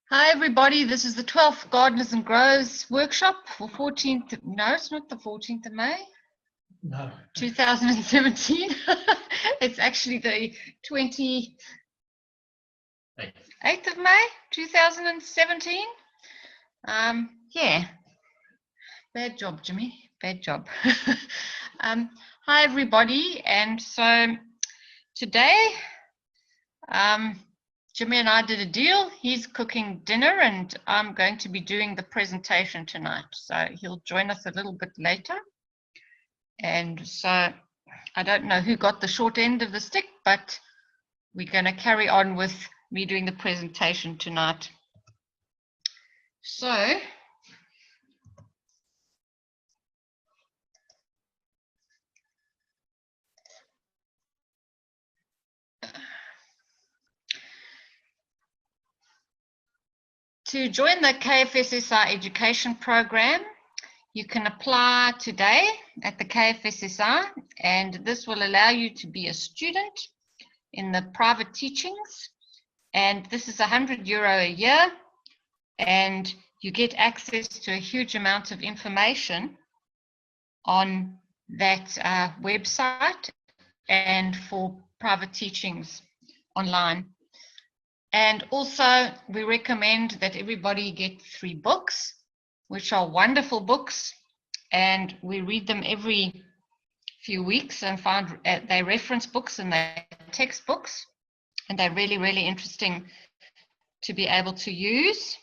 Hi everybody, this is the 12th Gardeners and Growers workshop for 14th, no it's not the 14th of May, No. 2017. It's actually the 28th of May, 2017. Yeah, bad job Jimmy, bad job. Hi everybody, and so today Jimmy and I did a deal. He's cooking dinner and I'm going to be doing the presentation tonight. So he'll join us a little bit later. And so I don't know who got the short end of the stick, but we're going to carry on with me doing the presentation tonight. So to join the KFSSI education program, you can apply today at the KFSSI, and this will allow you to be a student in the private teachings. And this is €100 a year, and you get access to a huge amount of information on that website and for private teachings online. And also, we recommend that everybody get 3 books, which are wonderful books, and we read them every few weeks and find they reference books and they're textbooks, and they're really, really interesting to be able to use.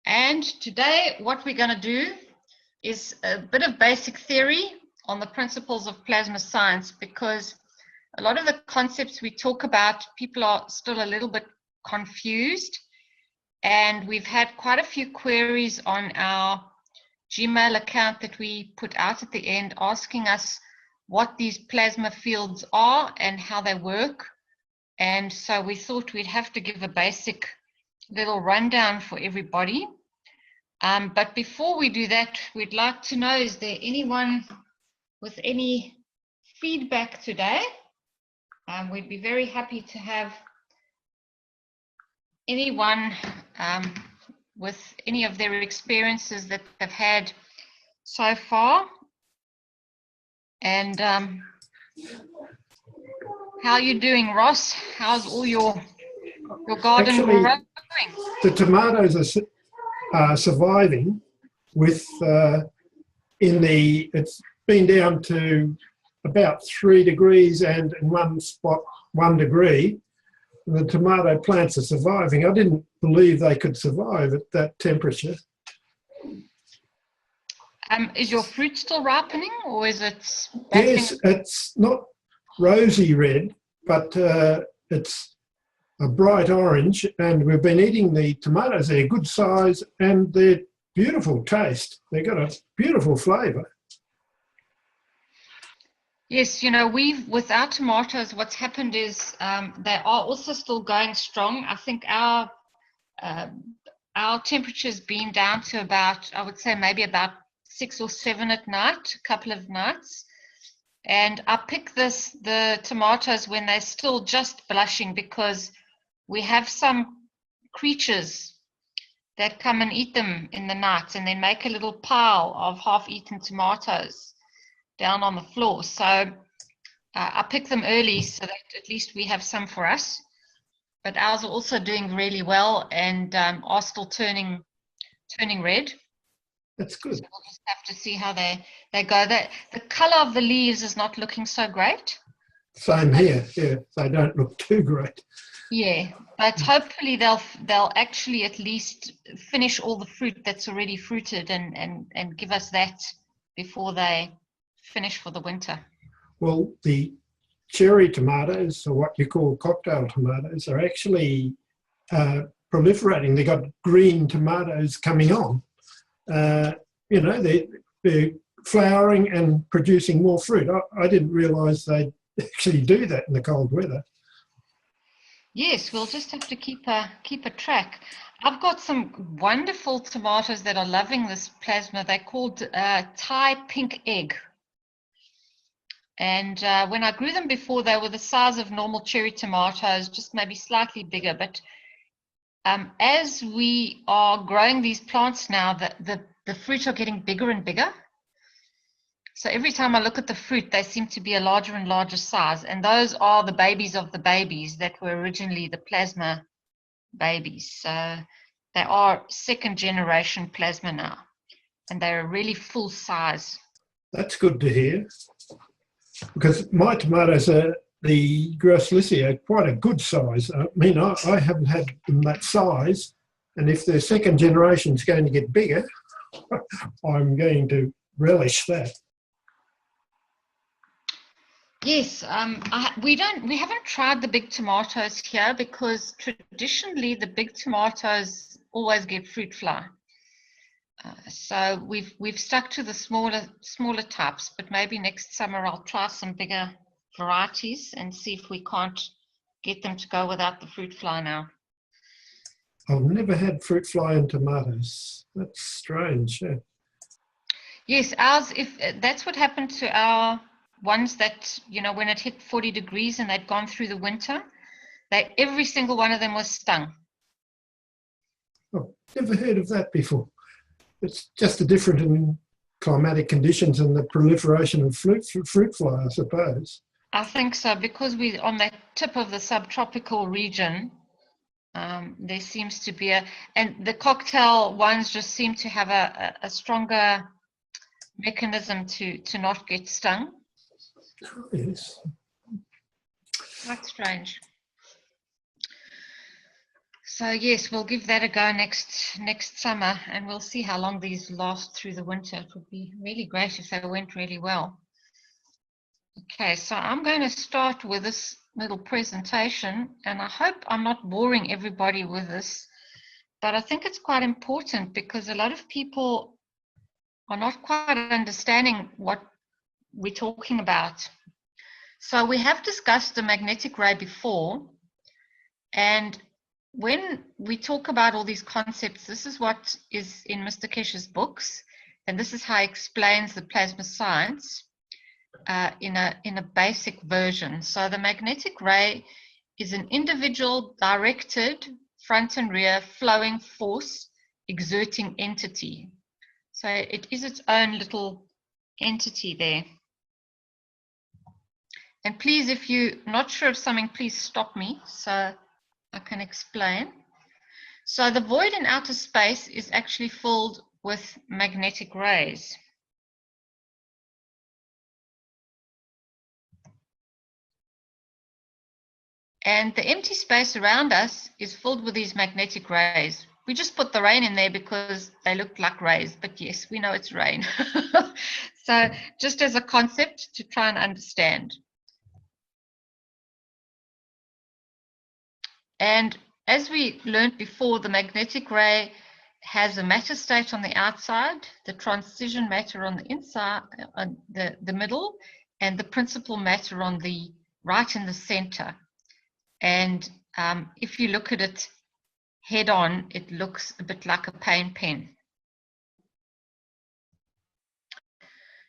And today, what we're going to do is a bit of basic theory on the principles of plasma science, because a lot of the concepts we talk about, people are still a little bit confused. And we've had quite a few queries on our Gmail account that we put out at the end, asking us what these plasma fields are and how they work. And so we thought we'd have to give a basic little rundown for everybody. But before we do that, we'd like to know, is there anyone with any feedback today? We'd be very happy to have anyone with any of their experiences that they've had so far. And how are you doing, Ross? How's all your garden growing? The tomatoes are surviving with it's been down to about 3 degrees and in one spot 1 degree. The tomato plants are surviving. I didn't believe they could survive at that temperature. Is your fruit still ripening, or is it? Yes, it's not rosy red, but it's a bright orange, and we've been eating the tomatoes. They're good size and they're beautiful taste. They've got a beautiful flavour. Yes, with our tomatoes, what's happened is they are also still going strong. I think our temperature's been down to about, I would say maybe about 6 or 7 at night, a couple of nights. And I pick the tomatoes when they're still just blushing, because we have some creatures that come and eat them in the night, and they make a little pile of half-eaten tomatoes down on the floor. So I pick them early so that at least we have some for us. But ours are also doing really well and are still turning red. That's good. So we'll just have to see how they go. The color of the leaves is not looking so great. Same here. Yeah, they don't look too great. Yeah, but hopefully they'll actually at least finish all the fruit that's already fruited and give us that before they finish for the winter. Well, the cherry tomatoes, or what you call cocktail tomatoes, are actually proliferating. They've got green tomatoes coming on. They're flowering and producing more fruit. I didn't realise they'd actually do that in the cold weather. Yes, we'll just have to keep a track. I've got some wonderful tomatoes that are loving this plasma. They're called Thai pink egg. And when I grew them before, they were the size of normal cherry tomatoes, just maybe slightly bigger. But As we are growing these plants now, the fruit are getting bigger and bigger. So every time I look at the fruit, they seem to be a larger and larger size. And those are the babies of the babies that were originally the plasma babies. So they are second generation plasma now. And they're really full size. That's good to hear. Because my tomatoes are the Groslicia are quite a good size. I mean, I haven't had them that size. And if the second generation is going to get bigger, I'm going to relish that. Yes, we haven't tried the big tomatoes here because traditionally the big tomatoes always get fruit fly. So we've stuck to the smaller types, but maybe next summer I'll try some bigger varieties and see if we can't get them to go without the fruit fly now. I've never had fruit fly in tomatoes. That's strange. Yeah. Yes, ours, if that's what happened to our ones that, when it hit 40 degrees and they'd gone through the winter, every single one of them was stung. Oh, never heard of that before. It's just a different in climatic conditions and the proliferation of fruit fly, I suppose. I think so, because we're on that tip of the subtropical region. There seems to be and the cocktail ones just seem to have a stronger mechanism to not get stung. Oh, yes. That's strange. So yes, we'll give that a go next summer, and we'll see how long these last through the winter. It would be really great if they went really well. Okay, so I'm going to start with this little presentation, and I hope I'm not boring everybody with this, but I think it's quite important because a lot of people are not quite understanding what we're talking about. So we have discussed the magnetic ray before, and when we talk about all these concepts, this is what is in Mr. Kesh's books, and this is how he explains the plasma science in a basic version. So the magnetic ray is an individual directed front and rear flowing force exerting entity. So it is its own little entity there. And please, if you're not sure of something, please stop me so I can explain. So the void in outer space is actually filled with magnetic rays. And the empty space around us is filled with these magnetic rays. We just put the rain in there because they look like rays, but yes, we know it's rain. So just as a concept to try and understand. And as we learned before, the magnetic ray has a matter state on the outside, the transition matter on the inside, on the middle, and the principal matter on the right in the center. And if you look at it head on, it looks a bit like a paint pen.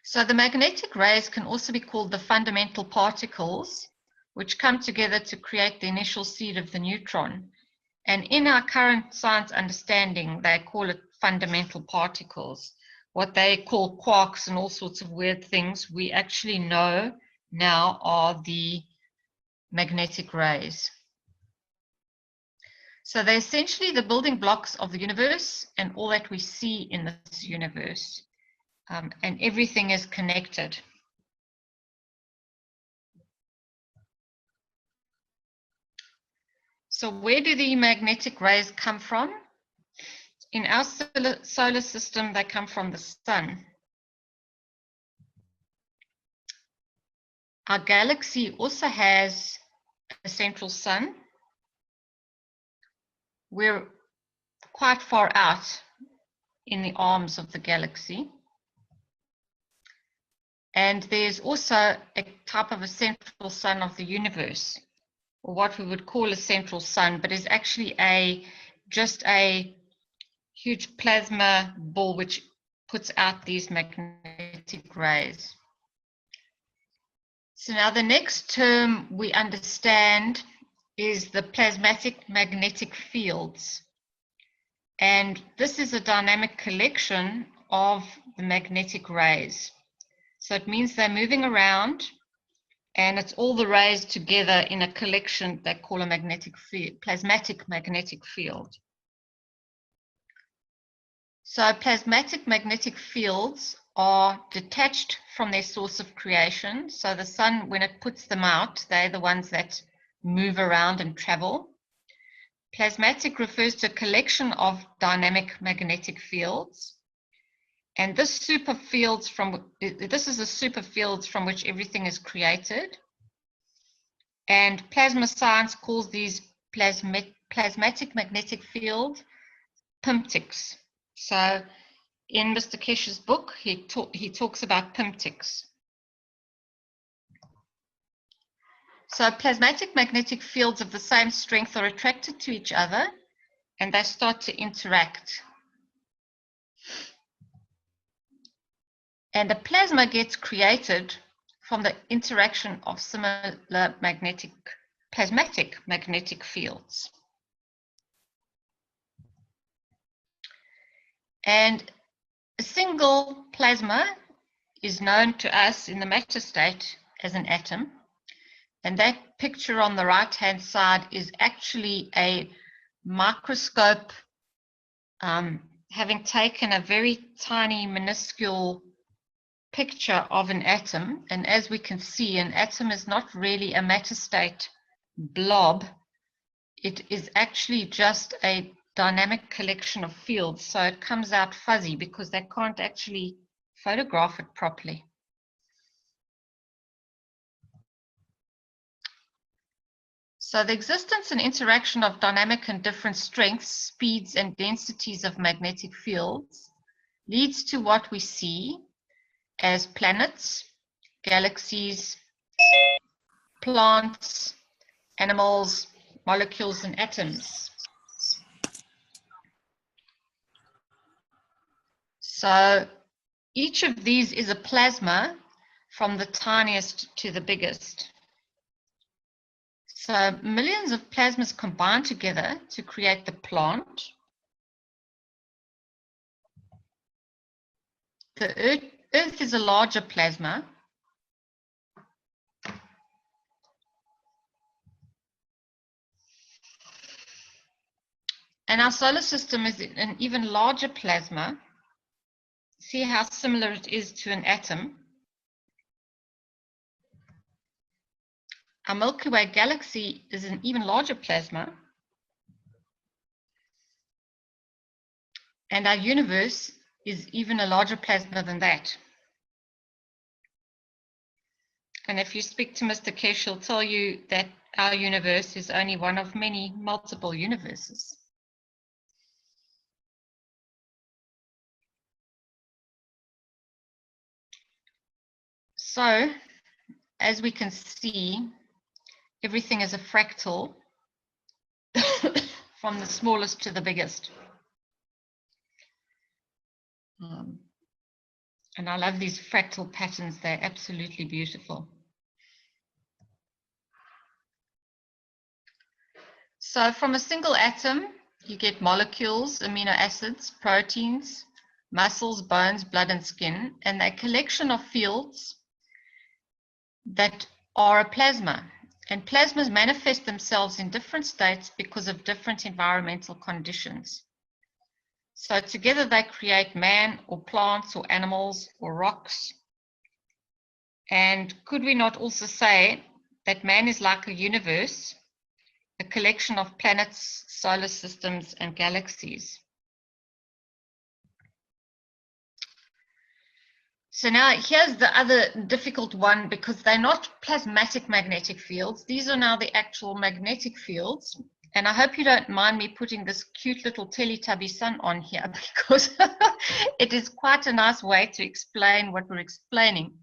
So the magnetic rays can also be called the fundamental particles, which come together to create the initial seed of the neutron. And in our current science understanding, they call it fundamental particles. What they call quarks and all sorts of weird things, we actually know now are the magnetic rays. So they're essentially the building blocks of the universe and all that we see in this universe. And everything is connected. So where do the magnetic rays come from? In our solar system, they come from the sun. Our galaxy also has a central sun. We're quite far out in the arms of the galaxy. And there's also a type of a central sun of the universe, or what we would call a central sun, but is actually just a huge plasma ball which puts out these magnetic rays. So now the next term we understand is the plasmatic magnetic fields. And this is a dynamic collection of the magnetic rays. So it means they're moving around, and it's all the rays together in a collection they call a magnetic field, plasmatic magnetic field. So plasmatic magnetic fields are detached from their source of creation. So the sun, when it puts them out, they're the ones that move around and travel. Plasmatic refers to a collection of dynamic magnetic fields. And this is a super fields from which everything is created. And plasma science calls these plasmatic magnetic field pimptics. So in Mr. Kesh's book, he talks about pimptics. So plasmatic magnetic fields of the same strength are attracted to each other, and they start to interact. And a plasma gets created from the interaction of similar plasmatic magnetic fields. And a single plasma is known to us in the matter state as an atom. And that picture on the right-hand side is actually a microscope having taken a very tiny, minuscule picture of an atom. And as we can see, an atom is not really a matter state blob. It is actually just a dynamic collection of fields. So it comes out fuzzy because they can't actually photograph it properly. So the existence and interaction of dynamic and different strengths, speeds, and densities of magnetic fields leads to what we see as planets, galaxies, plants, animals, molecules, and atoms. So each of these is a plasma from the tiniest to the biggest. So millions of plasmas combine together to create the plant. The Earth is a larger plasma. And our solar system is an even larger plasma. See how similar it is to an atom. Our Milky Way galaxy is an even larger plasma. And our universe is even a larger plasma than that. And if you speak to Mr. Kesh, he'll tell you that our universe is only one of many multiple universes. So, as we can see, everything is a fractal from the smallest to the biggest. And I love these fractal patterns. They're absolutely beautiful. So from a single atom, you get molecules, amino acids, proteins, muscles, bones, blood, and skin, and a collection of fields that are a plasma. And plasmas manifest themselves in different states because of different environmental conditions. So together they create man or plants or animals or rocks. And could we not also say that man is like a universe, a collection of planets, solar systems, and galaxies? So now here's the other difficult one, because they're not plasmatic magnetic fields. These are now the actual magnetic fields. And I hope you don't mind me putting this cute little Teletubby sun on here, because it is quite a nice way to explain what we're explaining.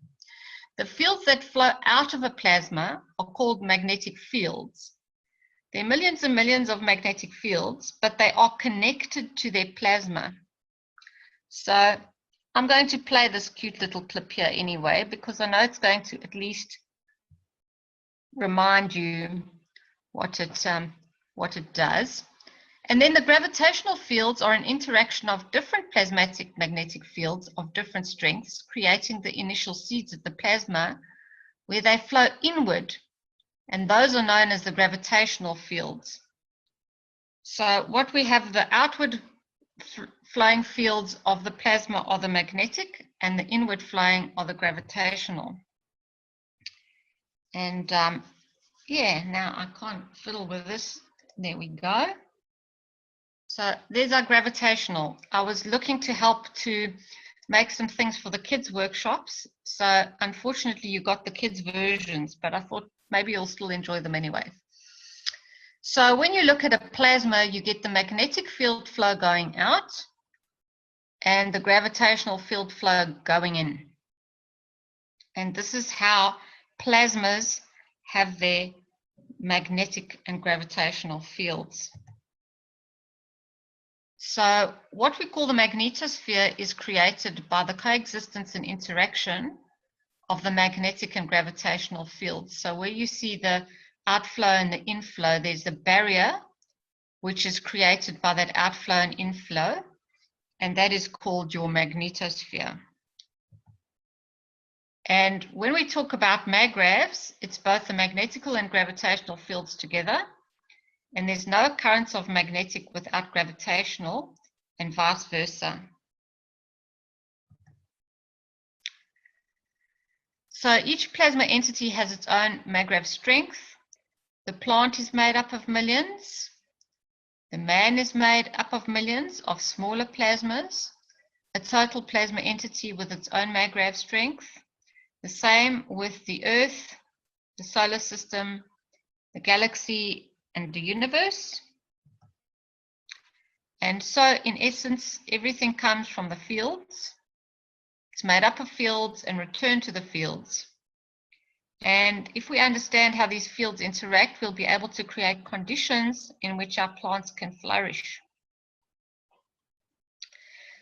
The fields that flow out of a plasma are called magnetic fields. There are millions and millions of magnetic fields, but they are connected to their plasma. So I'm going to play this cute little clip here anyway, because I know it's going to at least remind you what it does. And then the gravitational fields are an interaction of different plasmatic magnetic fields of different strengths, creating the initial seeds of the plasma where they flow inward, and those are known as the gravitational fields. So what we have, the outward flowing fields of the plasma are the magnetic, and the inward flowing are the gravitational. And yeah, now I can't fiddle with this. There we go. So there's our gravitational. I was looking to help to make some things for the kids' workshops. So unfortunately, you got the kids' versions, but I thought maybe you'll still enjoy them anyway. So when you look at a plasma, you get the magnetic field flow going out and the gravitational field flow going in. And this is how plasmas have their magnetic and gravitational fields. So what we call the magnetosphere is created by the coexistence and interaction of the magnetic and gravitational fields. So where you see the outflow and the inflow, there's a barrier which is created by that outflow and inflow, and that is called your magnetosphere. And when we talk about maggravs, it's both the magnetical and gravitational fields together. And there's no currents of magnetic without gravitational, and vice versa. So each plasma entity has its own maggrav strength. The plant is made up of millions. The man is made up of millions of smaller plasmas. A total plasma entity with its own maggrav strength. The same with the Earth, the solar system, the galaxy, and the universe. And so in essence, everything comes from the fields. It's made up of fields and returned to the fields. And if we understand how these fields interact, we'll be able to create conditions in which our plants can flourish.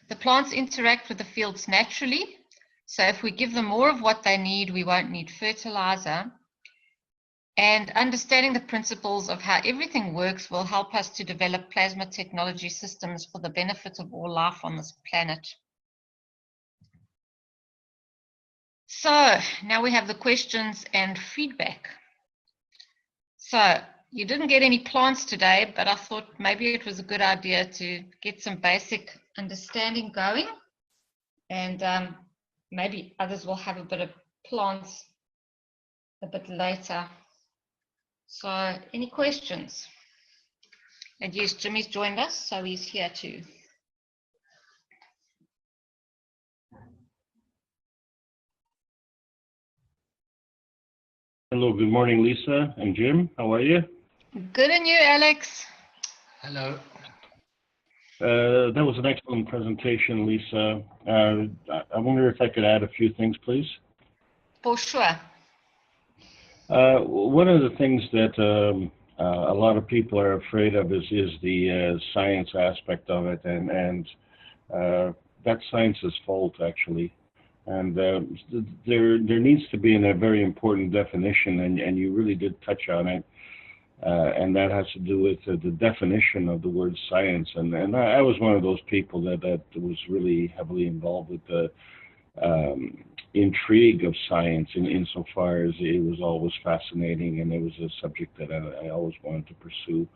The plants interact with the fields naturally. So if we give them more of what they need, we won't need fertilizer. And understanding the principles of how everything works will help us to develop plasma technology systems for the benefit of all life on this planet. So now we have the questions and feedback. So you didn't get any plants today, but I thought maybe it was a good idea to get some basic understanding going. And maybe others will have a bit of plants a bit later. So any questions? And yes, Jimmy's joined us, so he's here too. Hello, good morning, Lisa and Jim. How are you? Good, and you, Alex? Hello. That was an excellent presentation, Lisa. I wonder if I could add a few things, please. For sure. One of the things that a lot of people are afraid of is the science aspect of it, and that's science's fault, actually. And there needs to be a very important definition, and you really did touch on it, and that has to do with the definition of the word science. And I was one of those people that was really heavily involved with the intrigue of science insofar as it was always fascinating, and it was a subject that I always wanted to pursue.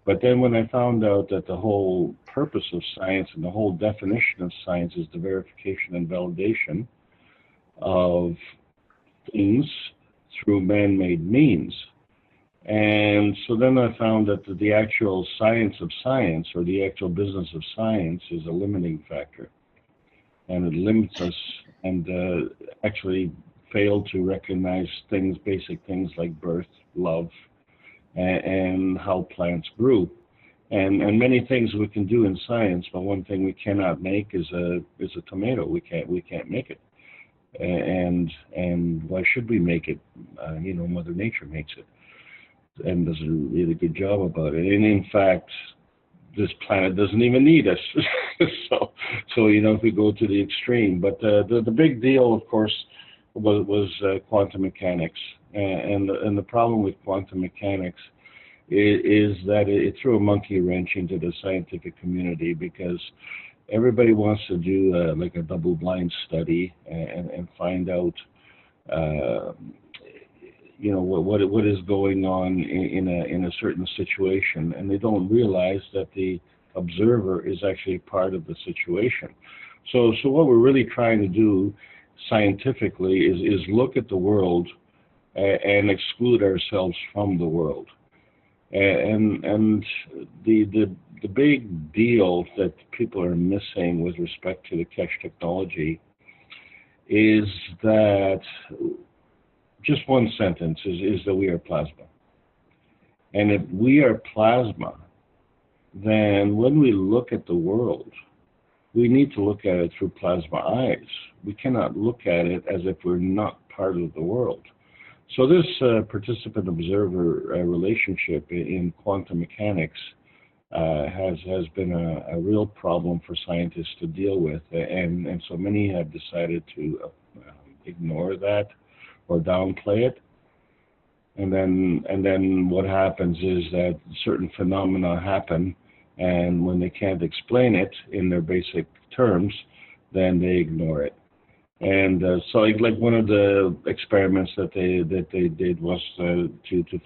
But then when I found out that the whole purpose of science and the whole definition of science is the verification and validation of things through man-made means. And so then I found that the actual science of science, or the actual business of science, is a limiting factor. And it limits us and actually fail to recognize things, basic things like birth, love, and how plants grew, and many things we can do in science, but one thing we cannot make is a tomato. We can't make it, and why should we make it? You know, Mother Nature makes it, and does a really good job about it. And in fact, this planet doesn't even need us. so you know, if we go to the extreme, but the big deal, of course, was quantum mechanics, and the problem with quantum mechanics is that it threw a monkey wrench into the scientific community, because everybody wants to do like a double-blind study and find out, what is going on in a certain situation, and they don't realize that the observer is actually part of the situation. So what we're really trying to do scientifically is look at the world and exclude ourselves from the world. And the big deal that people are missing with respect to the Keshe technology is that just one sentence is that we are plasma. And if we are plasma, then when we look at the world, we need to look at it through plasma eyes. We cannot look at it as if we're not part of the world. So this participant-observer relationship in quantum mechanics has been a real problem for scientists to deal with, and so many have decided to ignore that or downplay it. And then what happens is that certain phenomena happen, and when they can't explain it in their basic terms, then they ignore it. And so, like one of the experiments that they did was to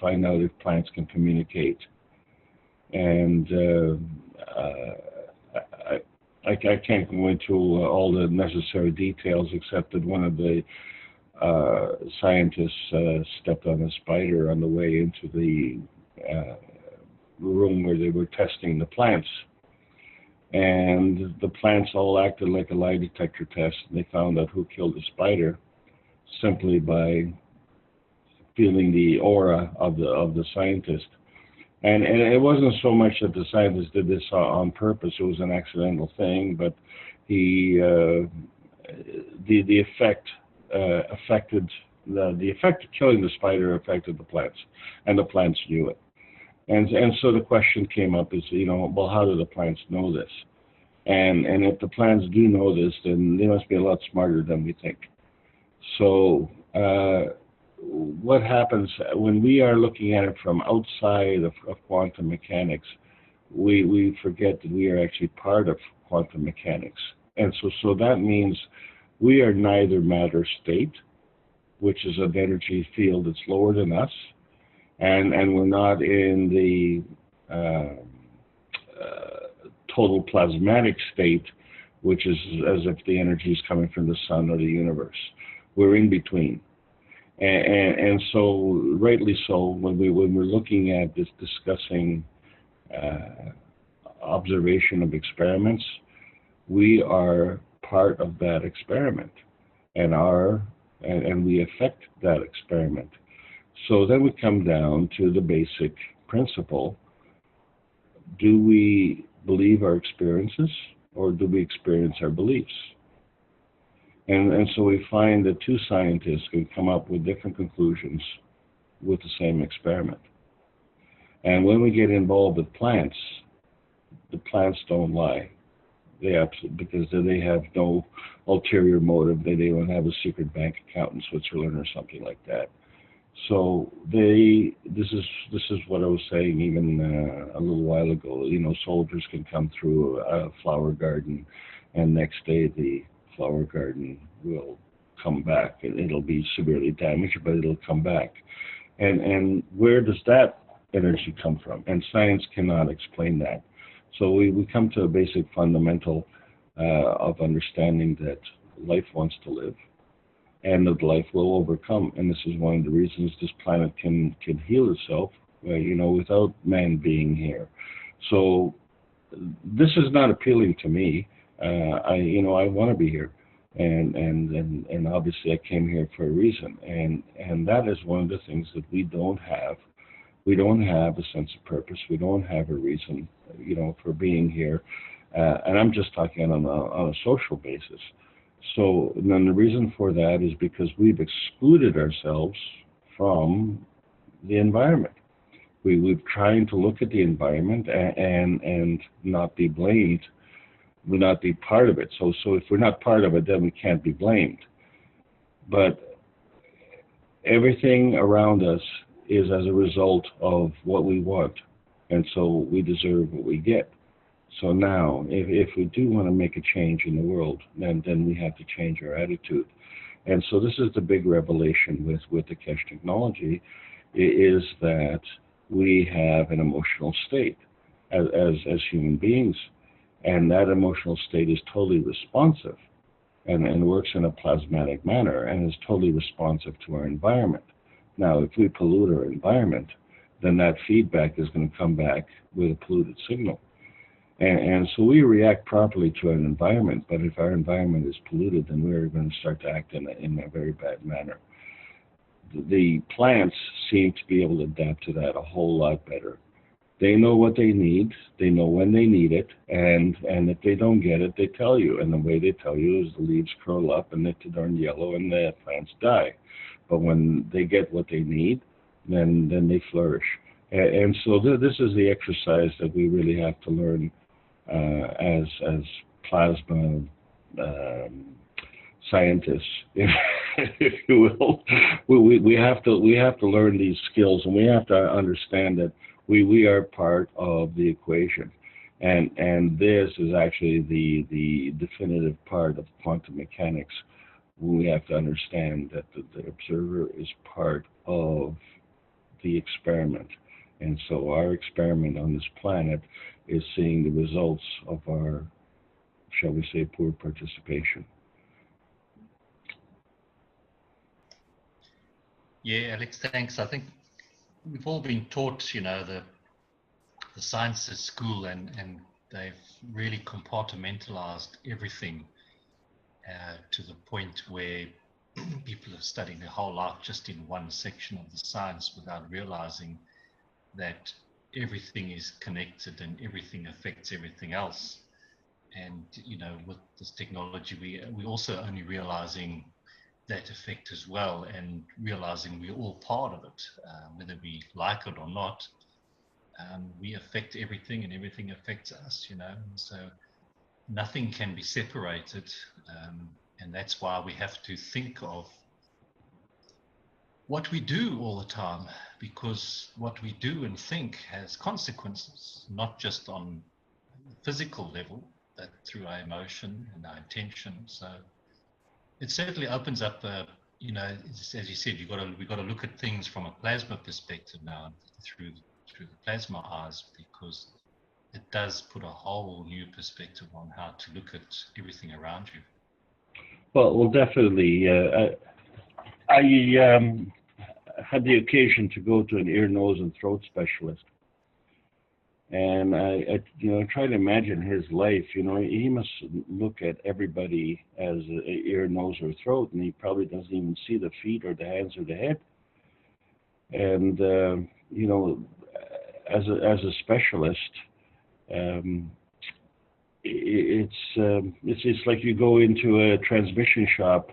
find out if plants can communicate. And I can't go into all the necessary details, except that one of the scientists stepped on a spider on the way into the room where they were testing the plants. And the plants all acted like a lie detector test, and they found out who killed the spider simply by feeling the aura of the scientist. And it wasn't so much that the scientist did this on purpose; it was an accidental thing. But the effect affected the effect of killing the spider affected the plants, and the plants knew it. And so the question came up is, well, how do the plants know this? And if the plants do know this, then they must be a lot smarter than we think. So what happens when we are looking at it from outside of quantum mechanics, we forget that we are actually part of quantum mechanics. And so that means we are neither matter state, which is an energy field that's lower than us, and we're not in the total plasmatic state, which is as if the energy is coming from the sun or the universe. We're in between. And so, rightly so, when we're looking at this, discussing observation of experiments, we are part of that experiment, and we affect that experiment. So then we come down to the basic principle: do we believe our experiences, or do we experience our beliefs? And so we find that two scientists can come up with different conclusions with the same experiment. And when we get involved with plants, the plants don't lie. Because they have no ulterior motive. They don't have a secret bank account in Switzerland or something like that. So this is what I was saying even a little while ago. Soldiers can come through a flower garden, and next day the flower garden will come back, and it'll be severely damaged, but it'll come back. And where does that energy come from? And science cannot explain that. So we come to a basic fundamental of understanding that life wants to live, and that life will overcome. And this is one of the reasons this planet can heal itself, without man being here. So this is not appealing to me. I want to be here, and obviously I came here for a reason, and that is one of the things that we don't have. We don't have a sense of purpose. We don't have a reason, for being here. And I'm just talking on a social basis. So then the reason for that is because we've excluded ourselves from the environment. We've trying to look at the environment and not be blamed, not be part of it. So if we're not part of it, then we can't be blamed. But everything around us is as a result of what we want. And so we deserve what we get. So now, if we do want to make a change in the world, then we have to change our attitude. And so this is the big revelation with the Keshe technology, is that we have an emotional state as human beings. And that emotional state is totally responsive and works in a plasmatic manner and is totally responsive to our environment. Now, if we pollute our environment, then that feedback is going to come back with a polluted signal. And so we react properly to our environment, but if our environment is polluted, then we're going to start to act in a very bad manner. The plants seem to be able to adapt to that a whole lot better. They know what they need, they know when they need it, and if they don't get it, they tell you. And the way they tell you is the leaves curl up and they turn yellow and the plants die. But when they get what they need, then they flourish. And so this is the exercise that we really have to learn as plasma scientists, if you will. We have to learn these skills, and we have to understand that we are part of the equation, and this is actually the definitive part of quantum mechanics. We have to understand that the observer is part of the experiment. And so our experiment on this planet is seeing the results of our, shall we say, poor participation. Yeah, Alex, thanks. I think we've all been taught, you know, the sciences school, and they've really compartmentalized everything to the point where people are studying their whole life just in one section of the science without realizing that everything is connected and everything affects everything else. And, you know, with this technology, we're also only realizing that effect as well, and realizing we're all part of it, whether we like it or not. We affect everything and everything affects us, you know, and so nothing can be separated. And that's why we have to think of what we do all the time, because what we do and think has consequences, not just on the physical level, but through our emotion and our intention. So it certainly opens up, you know, as you said, we've got to look at things from a plasma perspective now, through the plasma eyes, because it does put a whole new perspective on how to look at everything around you. Well, definitely. I had the occasion to go to an ear, nose, and throat specialist, and I you know, try to imagine his life. You know, he must look at everybody as an ear, nose, or throat, and he probably doesn't even see the feet or the hands or the head. And you know, as a specialist, it's like you go into a transmission shop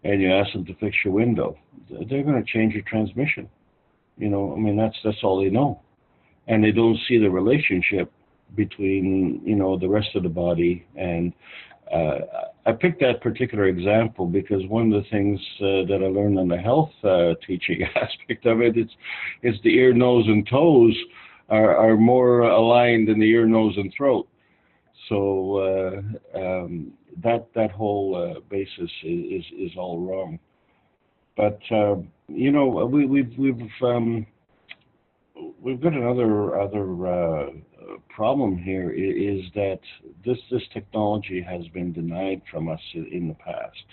and you ask them to fix your window. They're going to change your transmission. You know, I mean, that's all they know, and they don't see the relationship between, you know, the rest of the body. And I picked that particular example because one of the things that I learned in the health teaching aspect of it is the ear, nose, and toes are more aligned than the ear, nose, and throat. So that whole basis is all wrong. But you know, we've got another problem here, is that this technology has been denied from us in the past,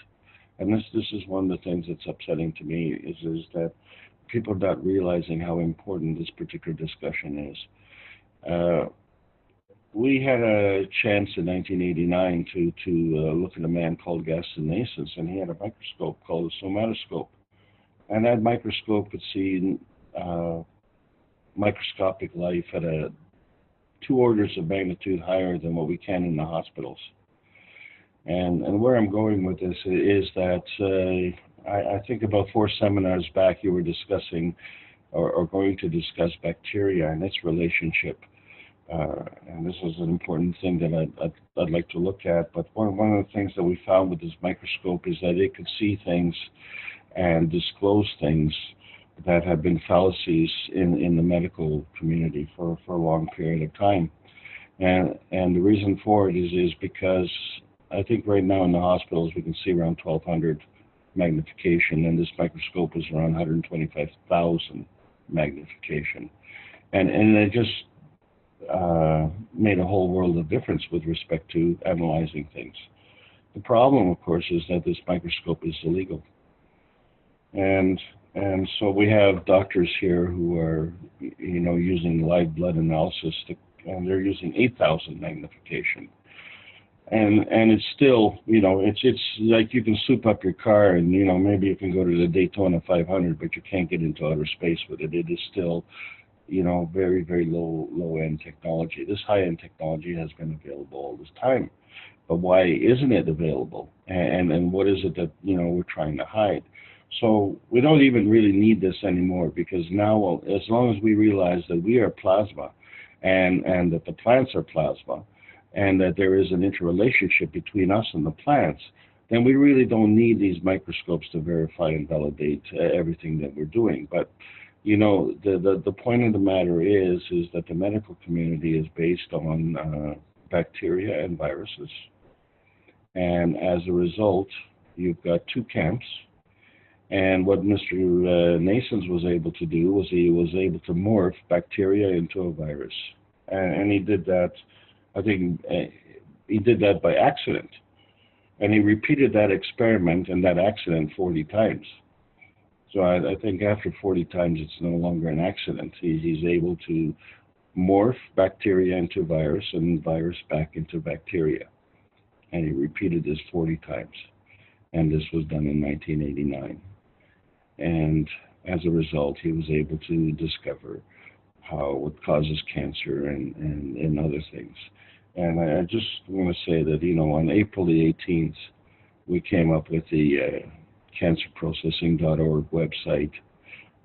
and this is one of the things that's upsetting to me, is that people are not realizing how important this particular discussion is. We had a chance in 1989 to look at a man called Gaston Nasens, and he had a microscope called a somatoscope, and that microscope could see microscopic life at 2 orders of magnitude higher than what we can in the hospitals. And where I'm going with this is that I think about 4 seminars back you were discussing or going to discuss bacteria and its relationship. And this is an important thing that I'd like to look at. But one of the things that we found with this microscope is that it could see things and disclose things that have been fallacies in the medical community for a long period of time. And the reason for it is because I think right now in the hospitals we can see around 1,200 magnification, and this microscope is around 125,000 magnification. And it just made a whole world of difference with respect to analyzing things. The problem, of course, is that this microscope is illegal. And so we have doctors here who are, using live blood analysis, and they're using 8,000 magnification. And it's still, it's like you can soup up your car and, maybe you can go to the Daytona 500, but you can't get into outer space with it. It is still, very, very low-end technology. This high-end technology has been available all this time. But why isn't it available? And what is it that, we're trying to hide? So we don't even really need this anymore, because now, as long as we realize that we are plasma and that the plants are plasma, and that there is an interrelationship between us and the plants, then we really don't need these microscopes to verify and validate everything that we're doing. But, the point of the matter is that the medical community is based on bacteria and viruses. And as a result, you've got two camps. And what Mr. Nasons was able to do was he was able to morph bacteria into a virus. And he did that, I think he did that by accident. And he repeated that experiment and that accident 40 times. So I think after 40 times, it's no longer an accident. He's able to morph bacteria into virus and virus back into bacteria. And he repeated this 40 times. And this was done in 1989. And as a result, he was able to discover what causes cancer and other things. And I just want to say that, on April the 18th, we came up with the cancerprocessing.org website,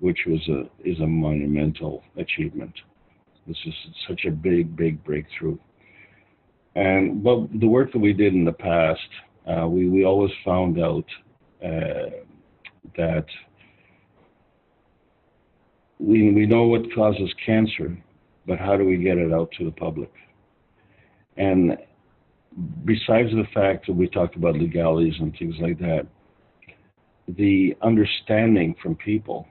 which is a monumental achievement. This is such a big, big breakthrough. And the work that we did in the past, we always found out that we know what causes cancer, but how do we get it out to the public? And besides the fact that we talked about legalities and things like that, the understanding from people,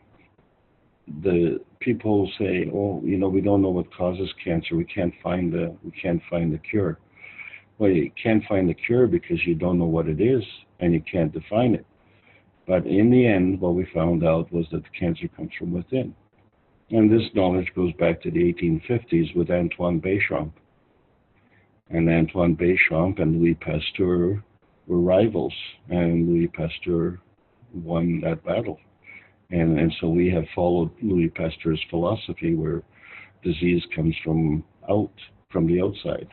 the people say, oh, we don't know what causes cancer. We can't find the cure. Well, you can't find the cure because you don't know what it is and you can't define it. But in the end, what we found out was that the cancer comes from within. And this knowledge goes back to the 1850s with Antoine Béchamp. And Antoine Béchamp and Louis Pasteur were rivals, and Louis Pasteur won that battle. And so we have followed Louis Pasteur's philosophy, where disease comes from the outside,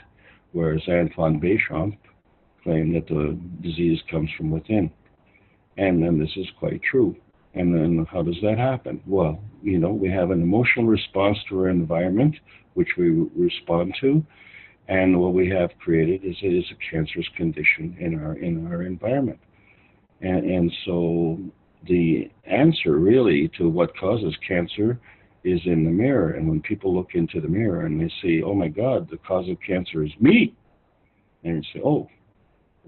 whereas Antoine Béchamp claimed that the disease comes from within. And then this is quite true. And then how does that happen? Well, we have an emotional response to our environment, which we respond to. And what we have created is a cancerous condition in our environment. And so the answer really to what causes cancer is in the mirror. And when people look into the mirror and they say, oh my God, the cause of cancer is me. And you say, oh,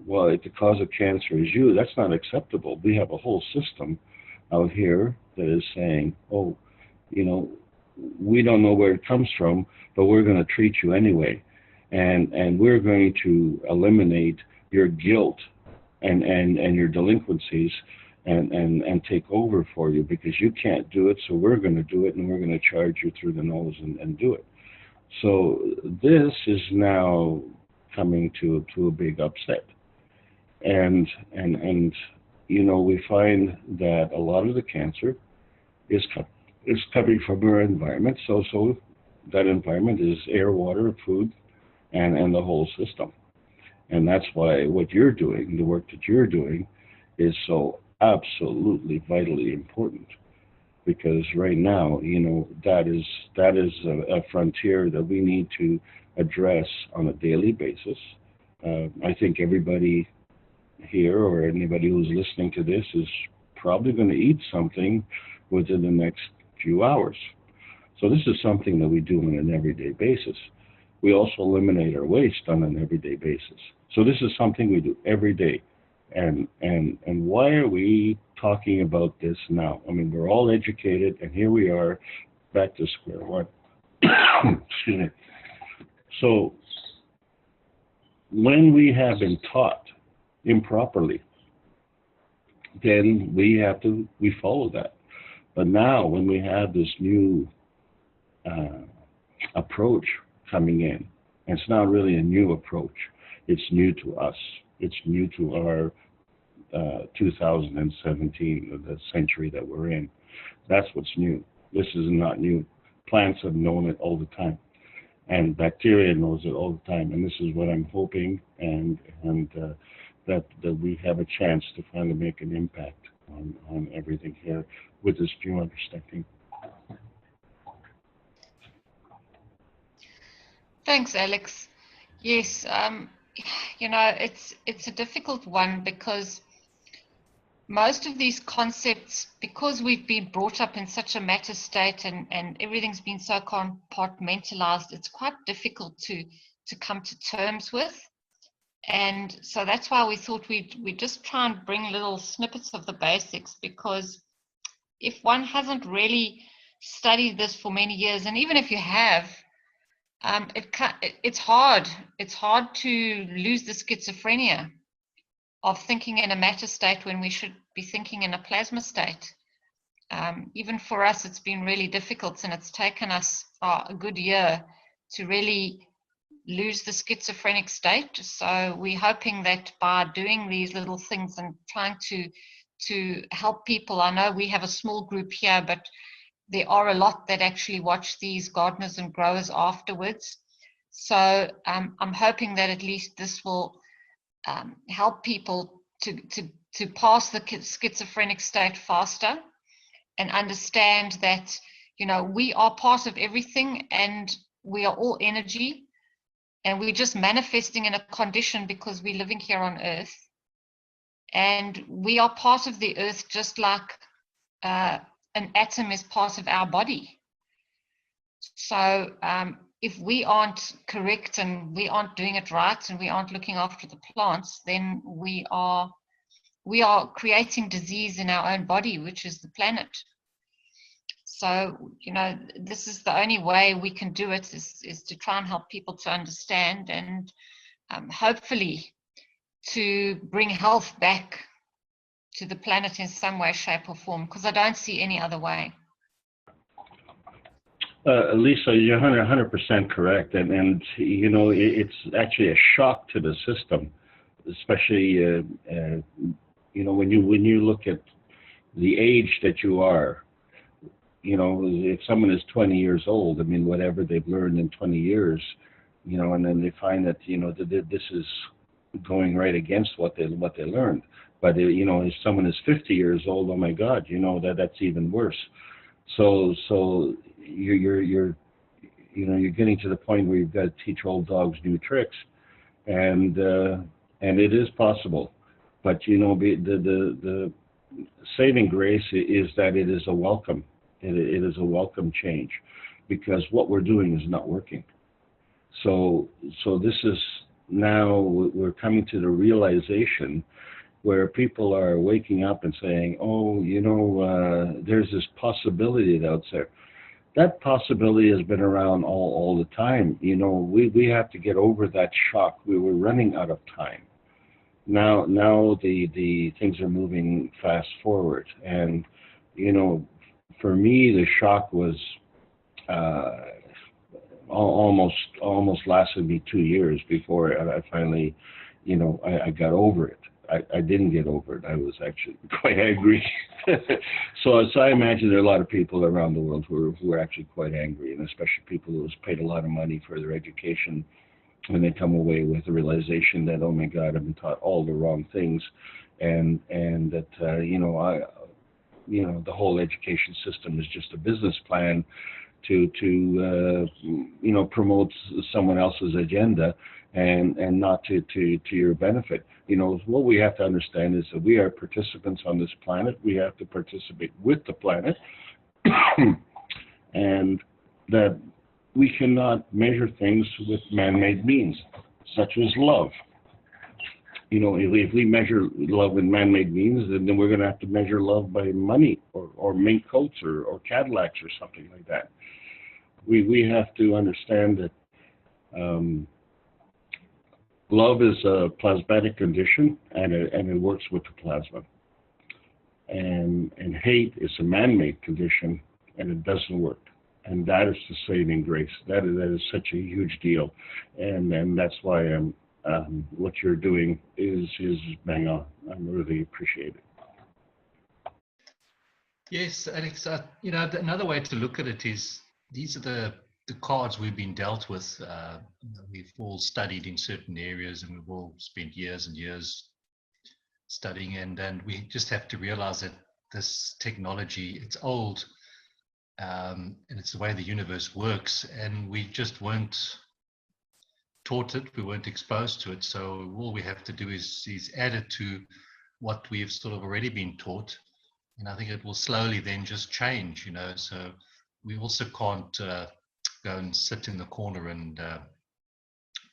well, if the cause of cancer is you, that's not acceptable. We have a whole system out here that is saying, oh, we don't know where it comes from, but we're going to treat you anyway. And we're going to eliminate your guilt and your delinquencies and take over for you because you can't do it, so we're going to do it, and we're going to charge you through the nose and do it. So this is now coming to a big upset. And we find that a lot of the cancer is coming from our environment. So that environment is air, water, food, and the whole system. And that's why what you're doing, the work that you're doing, is so absolutely vitally important. Because right now, that is a frontier that we need to address on a daily basis. I think everybody here or anybody who's listening to this is probably going to eat something within the next few hours. So this is something that we do on an everyday basis. We also eliminate our waste on an everyday basis. So this is something we do every day. And why are we talking about this now? I mean, we're all educated, and here we are back to square one. Excuse me. So when we have been taught improperly, then we follow that. But now when we have this new approach coming in, and it's not really a new approach, it's new to us. It's new to our 2017, the century that we're in. That's what's new. This is not new. Plants have known it all the time, and bacteria knows it all the time. And this is what I'm hoping, and that we have a chance to finally make an impact on everything here with this new understanding. Thanks, Alex. Yes, you know, it's a difficult one because most of these concepts, because we've been brought up in such a matter state and everything's been so compartmentalized, it's quite difficult to come to terms with. And so that's why we thought we'd just try and bring little snippets of the basics, because if one hasn't really studied this for many years, and even if you have, it's hard. It's hard to lose the schizophrenia of thinking in a matter state when we should be thinking in a plasma state. Even for us, it's been really difficult, and it's taken us a good year to really lose the schizophrenic state. So we're hoping that by doing these little things and trying to help people, I know we have a small group here, but there are a lot that actually watch these gardeners and growers afterwards. So I'm hoping that at least this will help people to pass the schizophrenic state faster and understand that, you know, we are part of everything and we are all energy, and we're just manifesting in a condition because we're living here on earth, and we are part of the earth just like an atom is part of our body. So if we aren't correct and we aren't doing it right and we aren't looking after the plants, then we are creating disease in our own body, which is the planet. So, you know, this is the only way we can do it, is to try and help people to understand, and hopefully to bring health back to the planet in some way, shape or form, because I don't see any other way. Lisa, you're 100% correct, and you know, it's actually a shock to the system, especially you know, when you look at the age that you are. You know, if someone is 20 years old, I mean, whatever they've learned in 20 years, you know, and then they find that, you know, this is going right against what they learned. But you know, if someone is 50 years old, oh my God, you know, that's even worse. So you're you know, you're getting to the point where you've got to teach old dogs new tricks, and it is possible. But you know, the saving grace is that it is a welcome. It is a welcome change, because what we're doing is not working. So this is now we're coming to the realization where people are waking up and saying, oh, you know, there's this possibility out there. That possibility has been around all the time. You know, we have to get over that shock. We were running out of time. Now the things are moving fast forward, and you know, for me, the shock was almost lasted me 2 years before I finally, you know, I got over it. I didn't get over it. I was actually quite angry. So I imagine there are a lot of people around the world who are actually quite angry, and especially people who have paid a lot of money for their education, and they come away with the realization that, oh my God, I've been taught all the wrong things, and that you know, the whole education system is just a business plan promote someone else's agenda and not to your benefit. What we have to understand is that we are participants on this planet. We have to participate with the planet, and that we cannot measure things with man-made means, such as love. If we measure love in man-made means, then we're going to have to measure love by money or mink coats or Cadillacs or something like that. We have to understand that love is a plasmatic condition, and it works with the plasma. And hate is a man-made condition, and it doesn't work. And that is the saving grace. That is such a huge deal, and that's why what you're doing is bang on. I really appreciate it. Yes, Alex. Another way to look at it is these are the cards we've been dealt with. We've all studied in certain areas, and we've all spent years and years studying, and we just have to realize that this technology, it's old, and it's the way the universe works, and we just weren't taught it, we weren't exposed to it. So all we have to do is add it to what we've sort of already been taught, and I think it will slowly then just change. So we also can't go and sit in the corner and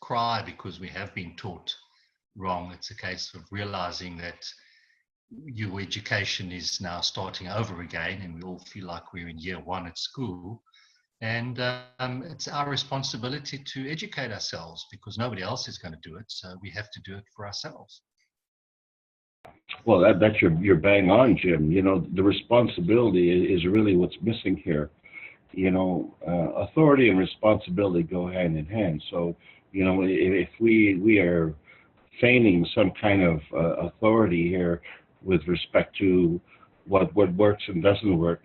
cry because we have been taught wrong. It's a case of realizing that your education is now starting over again, and we all feel like we're in year one at school. And it's our responsibility to educate ourselves, because nobody else is going to do it. So we have to do it for ourselves. Well, that's you're bang on, Jim. The responsibility is really what's missing here. Authority and responsibility go hand in hand. So, if we are feigning some kind of authority here with respect to what works and doesn't work.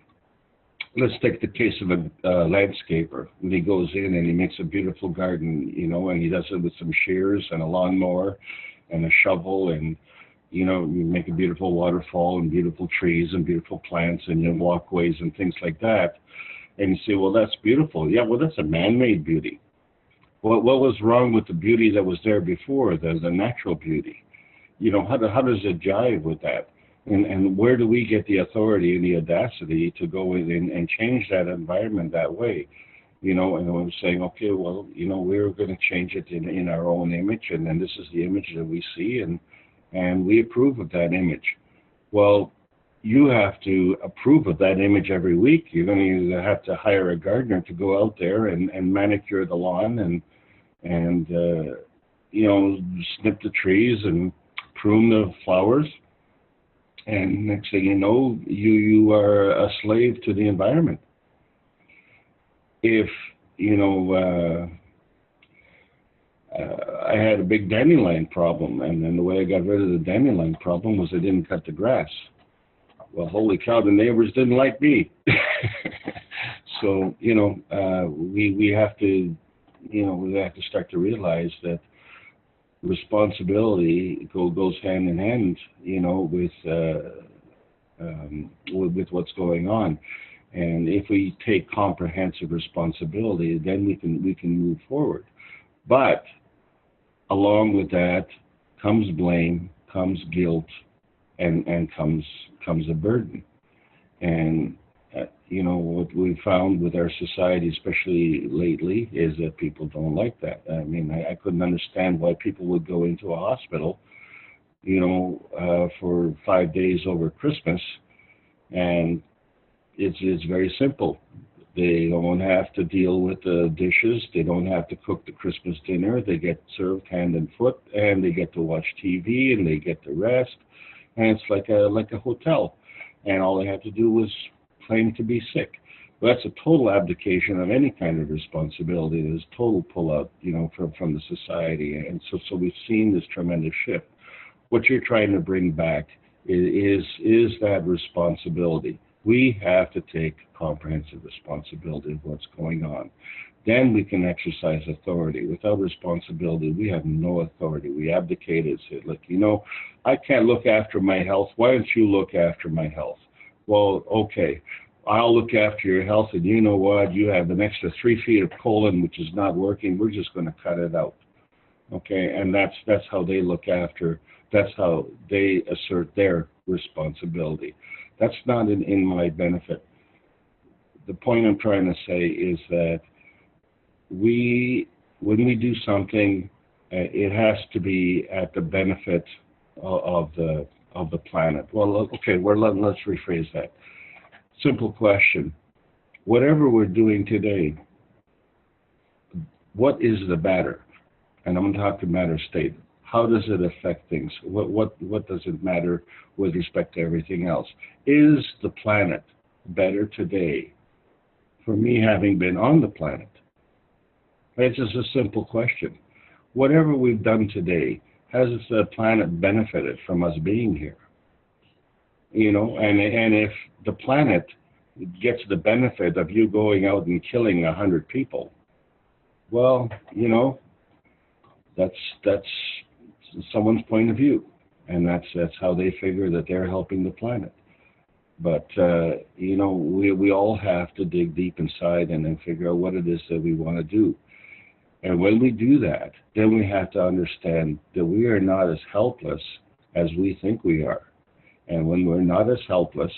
Let's take the case of a landscaper. When he goes in and he makes a beautiful garden, and he does it with some shears and a lawnmower and a shovel, and you make a beautiful waterfall and beautiful trees and beautiful plants and walkways and things like that. And you say, well, that's beautiful. Yeah, well, that's a man-made beauty. What was wrong with the beauty that was there before, the natural beauty? How does it jive with that? And where do we get the authority and the audacity to go in and change that environment that way? And I'm saying, okay, well, we're going to change it in our own image, and then this is the image that we see, and we approve of that image. Well, you have to approve of that image every week. You're going to either have to hire a gardener to go out there and manicure the lawn and snip the trees and prune the flowers. And next thing you know, you are a slave to the environment. If, I had a big dandelion problem, and then the way I got rid of the dandelion problem was I didn't cut the grass. Well, holy cow, the neighbors didn't like me. So, we have to, start to realize that responsibility goes hand in hand, with what's going on. And if we take comprehensive responsibility, then we can move forward. But along with that comes blame, comes guilt, and comes a burden. And what we've found with our society, especially lately, is that people don't like that. I mean, I couldn't understand why people would go into a hospital, for 5 days over Christmas, and it's very simple. They don't have to deal with the dishes. They don't have to cook the Christmas dinner. They get served hand and foot, and they get to watch TV, and they get to rest, and it's like a hotel. And all they have to do is claim to be sick. Well, that's a total abdication of any kind of responsibility. There's total pullout, from the society. And so we've seen this tremendous shift. What you're trying to bring back is that responsibility. We have to take comprehensive responsibility of what's going on. Then we can exercise authority. Without responsibility, we have no authority. We abdicate and say, look, I can't look after my health. Why don't you look after my health? Well, okay. I'll look after your health, and you know what? You have an extra 3 feet of colon which is not working. We're just going to cut it out. Okay, and that's how they look after. That's how they assert their responsibility. That's not in my benefit. The point I'm trying to say is that when we do something, it has to be at the benefit of the planet. Well, okay, let's rephrase that. Simple question. Whatever we're doing today, what is the matter? And I'm going to talk to matter state. How does it affect things? What does it matter with respect to everything else? Is the planet better today for me having been on the planet? It's just a simple question. Whatever we've done today, has the planet benefited from us being here? You know, and if the planet gets the benefit of you going out and killing 100 people, well, you know, that's someone's point of view, and that's how they figure that they're helping the planet. But you know, we all have to dig deep inside and then figure out what it is that we want to do. And when we do that, then we have to understand that we are not as helpless as we think we are. And when we're not as helpless,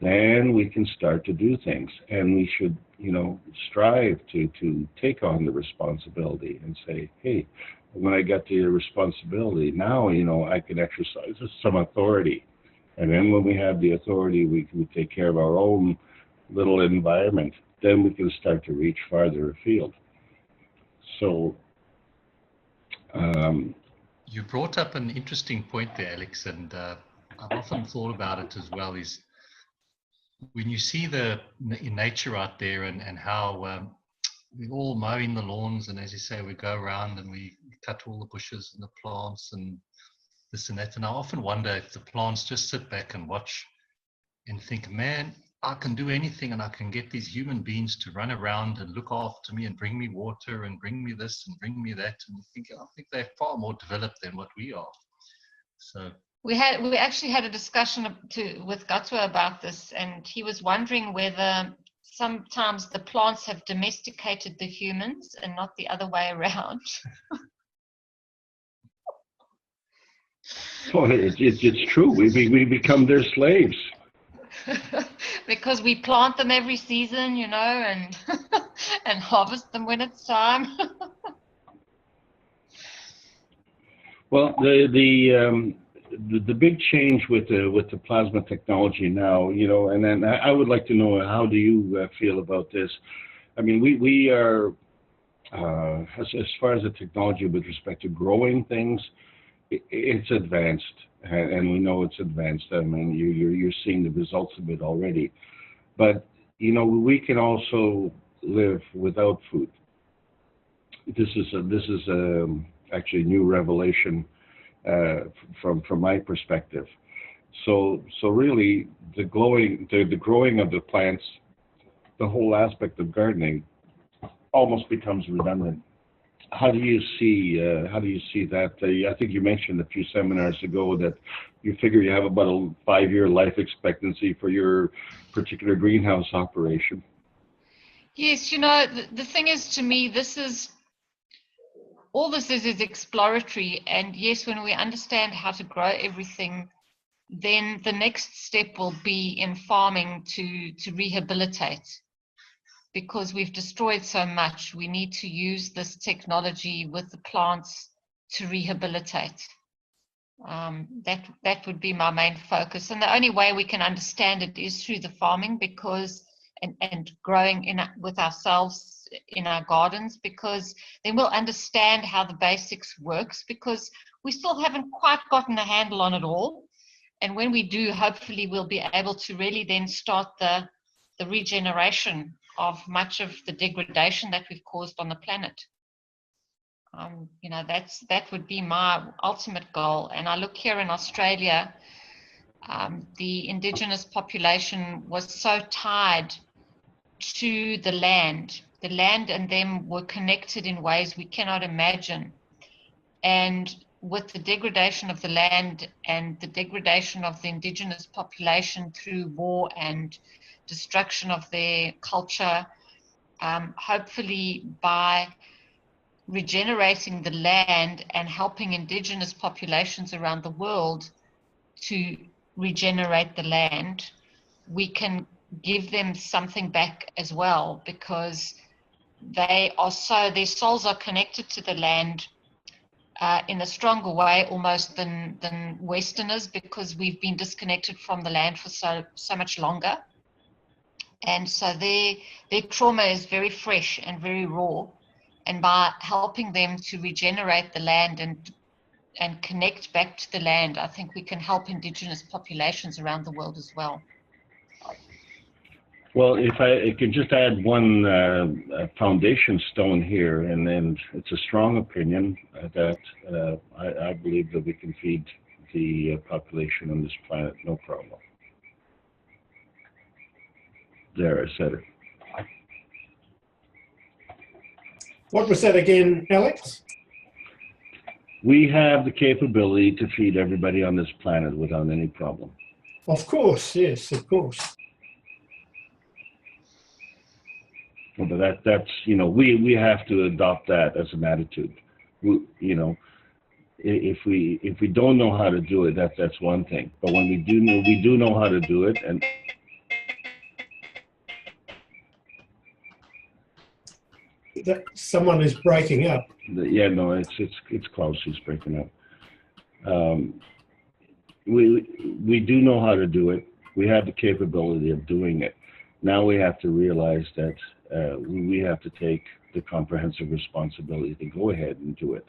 then we can start to do things. And we should, you know, strive to take on the responsibility and say, hey, when I get the responsibility, now, you know, I can exercise some authority. And then when we have the authority, we can take care of our own little environment. Then we can start to reach farther afield. So, you brought up an interesting point there, Alex, and I've often thought about it as well. Is when you see in nature out there and how we all mowing the lawns, and as you say, we go around and we cut all the bushes and the plants and this and that. And I often wonder if the plants just sit back and watch and think, man, I can do anything, and I can get these human beings to run around and look after me and bring me water and bring me this and bring me that. And I think they're far more developed than what we are. So we actually had a discussion with Gatua about this, and he was wondering whether sometimes the plants have domesticated the humans and not the other way around. well, it's true. We become their slaves. Because we plant them every season, you know, and and harvest them when it's time. Well, the big change with the plasma technology now, you know, and then I would like to know, how do you feel about this? I mean, we are as far as the technology with respect to growing things, it's advanced, and we know it's advanced. I mean, you're seeing the results of it already. But you know, we can also live without food. This is actually a new revelation from my perspective. So really, the growing of the plants, the whole aspect of gardening, almost becomes redundant. How do you see that? I think you mentioned a few seminars ago that you figure you have about a 5-year life expectancy for your particular greenhouse operation. Yes, you know, the thing is, to me, all this is exploratory. And yes, when we understand how to grow everything, then the next step will be in farming to rehabilitate. Because we've destroyed so much, we need to use this technology with the plants to rehabilitate. That would be my main focus, and the only way we can understand it is through the farming, because and growing with ourselves in our gardens, because then we'll understand how the basics works, because we still haven't quite gotten a handle on it all. And when we do, hopefully we'll be able to really then start the regeneration of much of the degradation that we've caused on the planet. You know, that would be my ultimate goal. And I look here in Australia, the indigenous population was so tied to the land. The land and them were connected in ways we cannot imagine. And with the degradation of the land and the degradation of the indigenous population through war and destruction of their culture. Hopefully by regenerating the land and helping indigenous populations around the world to regenerate the land, we can give them something back as well, because their souls are connected to the land in a stronger way almost than Westerners, because we've been disconnected from the land for so much longer. And so their trauma is very fresh and very raw. And by helping them to regenerate the land and connect back to the land, I think we can help indigenous populations around the world as well. Well, if I can just add one foundation stone here, and then it's a strong opinion that I believe that we can feed the population on this planet, no problem. There, I said it. What was that again, Alex? We have the capability to feed everybody on this planet without any problem. Of course, yes, of course. But that's, you know, we have to adopt that as an attitude. You know, if we don't know how to do it, that's one thing. But when we do know how to do it, and someone is breaking up. yeah, no, it's Klaus who's breaking up. We do know how to do it. We have the capability of doing it. Now we have to realize that we have to take the comprehensive responsibility to go ahead and do it.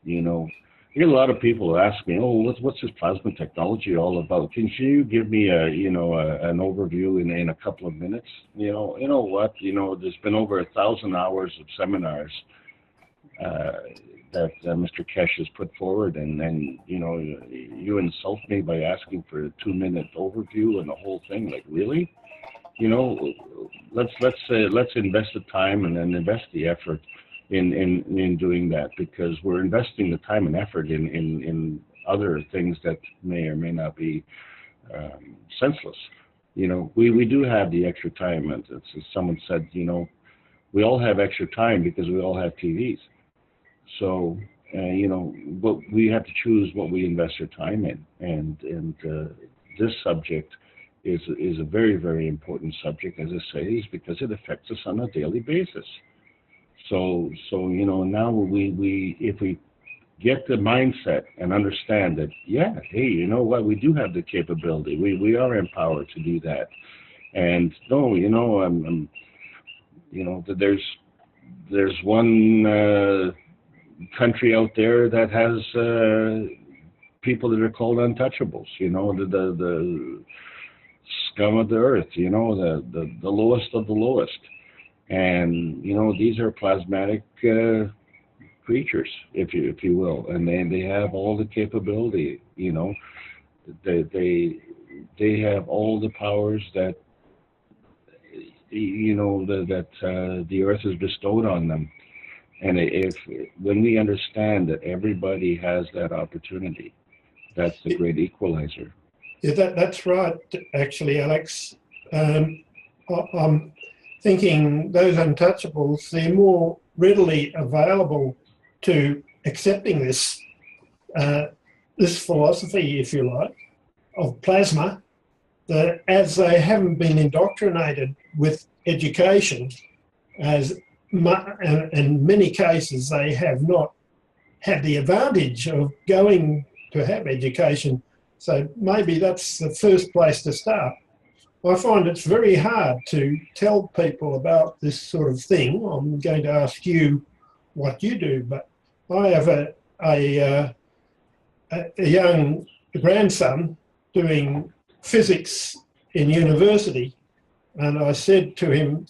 You know, I get a lot of people who ask me, "Oh, what's this plasma technology all about? Can you give me an overview in a couple of minutes?" You know what? You know, there's been over 1,000 hours of seminars that Mr. Kesh has put forward, and you know, you insult me by asking for a 2-minute overview and the whole thing. Like, really? You know, let's invest the time and then invest the effort in doing that, because we're investing the time and effort in other things that may or may not be senseless. You know, we do have the extra time, and as someone said, you know, we all have extra time because we all have TVs. So you know, but we have to choose what we invest our time in, and this subject is a very, very important subject, as I say, is because it affects us on a daily basis. So you know, now if we get the mindset and understand that, yeah, hey, you know what, we do have the capability, we are empowered to do that, and no, you know, you know, that there's one country out there that has people that are called untouchables, you know, the scum of the earth, you know, the lowest of the lowest. And, you know, these are plasmatic creatures, if you will, and they have all the capability, you know, they have all the powers that, you know, that the earth has bestowed on them. And when we understand that everybody has that opportunity, that's the great equalizer. Yeah, that's right, actually, Alex. I'm thinking those untouchables, they're more readily available to accepting this philosophy, if you like, of plasma, that as they haven't been indoctrinated with education, and in many cases they have not had the advantage of going to have education. So maybe that's the first place to start. I find it's very hard to tell people about this sort of thing. I'm going to ask you what you do, but I have a young grandson doing physics in university, and I said to him,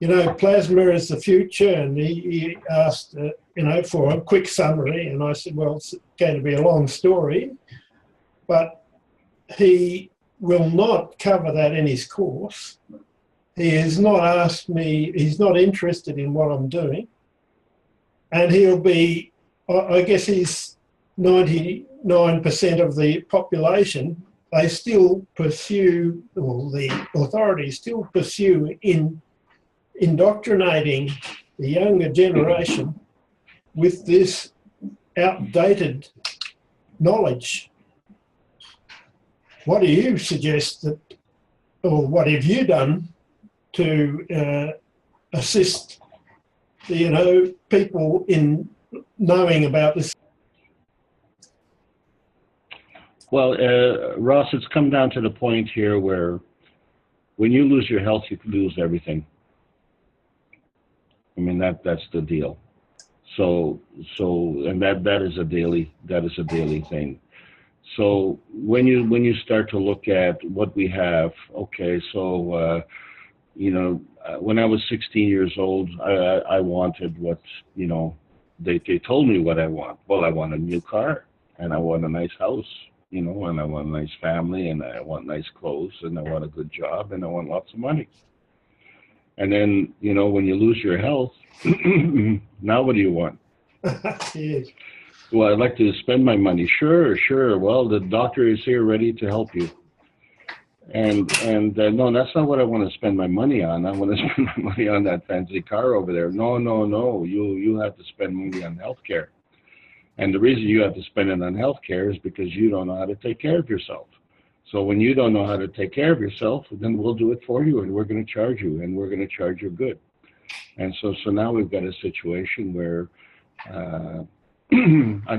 you know, plasma is the future, and he asked, you know, for a quick summary, and I said, well, it's going to be a long story, but he will not cover that in his course. He has not asked me, he's not interested in what I'm doing, and he'll be, I guess he's 99% of the population, they still pursue, or the authorities still pursue in indoctrinating the younger generation with this outdated knowledge. What do you suggest that, or what have you done to assist, people in knowing about this? Well, Ross, it's come down to the point here where when you lose your health, you lose everything. I mean, that's the deal. So and that is a daily thing. So when you start to look at what we have, okay, so when I was 16 years old, I wanted what they told me what I want. Well, I want a new car, and I want a nice house, and I want a nice family, and I want nice clothes, and I want a good job, and I want lots of money. And then, when you lose your health, now what do you want? Yes. Well, I'd like to spend my money. Sure. Well, the doctor is here ready to help you. And no, that's not what I want to spend my money on. I want to spend my money on that fancy car over there. No. You have to spend money on healthcare. And the reason you have to spend it on healthcare is because you don't know how to take care of yourself. So when you don't know how to take care of yourself, then we'll do it for you, and we're going to charge you, and we're going to charge you good. And so now we've got a situation where on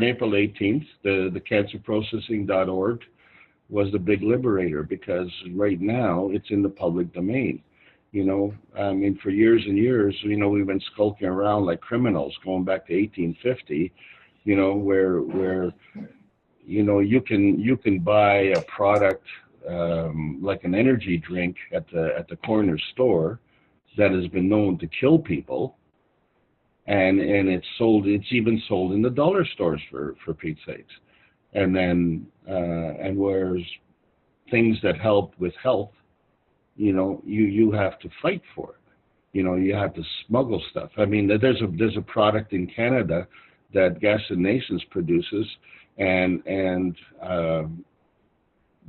April 18th, the cancerprocessing.org was the big liberator, because right now it's in the public domain. I mean, for years and years, we've been skulking around like criminals going back to 1850, where you can buy a product like an energy drink at the corner store that has been known to kill people, and it's even sold in the dollar stores for Pete's sakes. And then and whereas things that help with health, you have to fight for it. You have to smuggle stuff. I mean, there's a product in Canada that Gas and Nations produces, and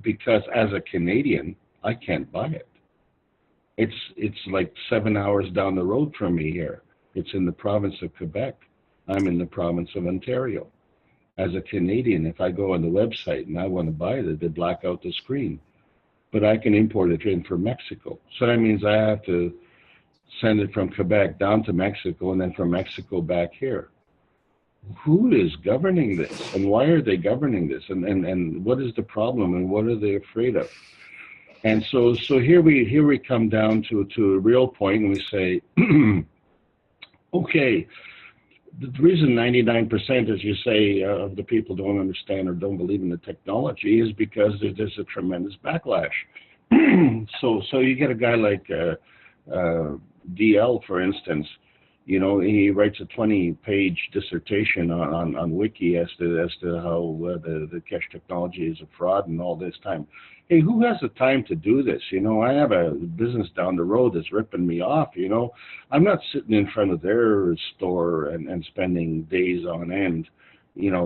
because as a Canadian, I can't buy it. It's like 7 hours down the road from me here. It's in the province of Quebec. I'm in the province of Ontario. As a Canadian, if I go on the website and I want to buy it, they black out the screen. But I can import it in from Mexico. So that means I have to send it from Quebec down to Mexico, and then from Mexico back here. Who is governing this, and why are they governing this, and what is the problem, and what are they afraid of? And so here we come down to a real point, and we say, okay, the reason 99%, as you say, of the people don't understand or don't believe in the technology is because there's a tremendous backlash. So you get a guy like DL, for instance. He writes a 20-page dissertation on Wiki as to how the cash technology is a fraud and all this time. Hey, who has the time to do this? I have a business down the road that's ripping me off. I'm not sitting in front of their store and spending days on end,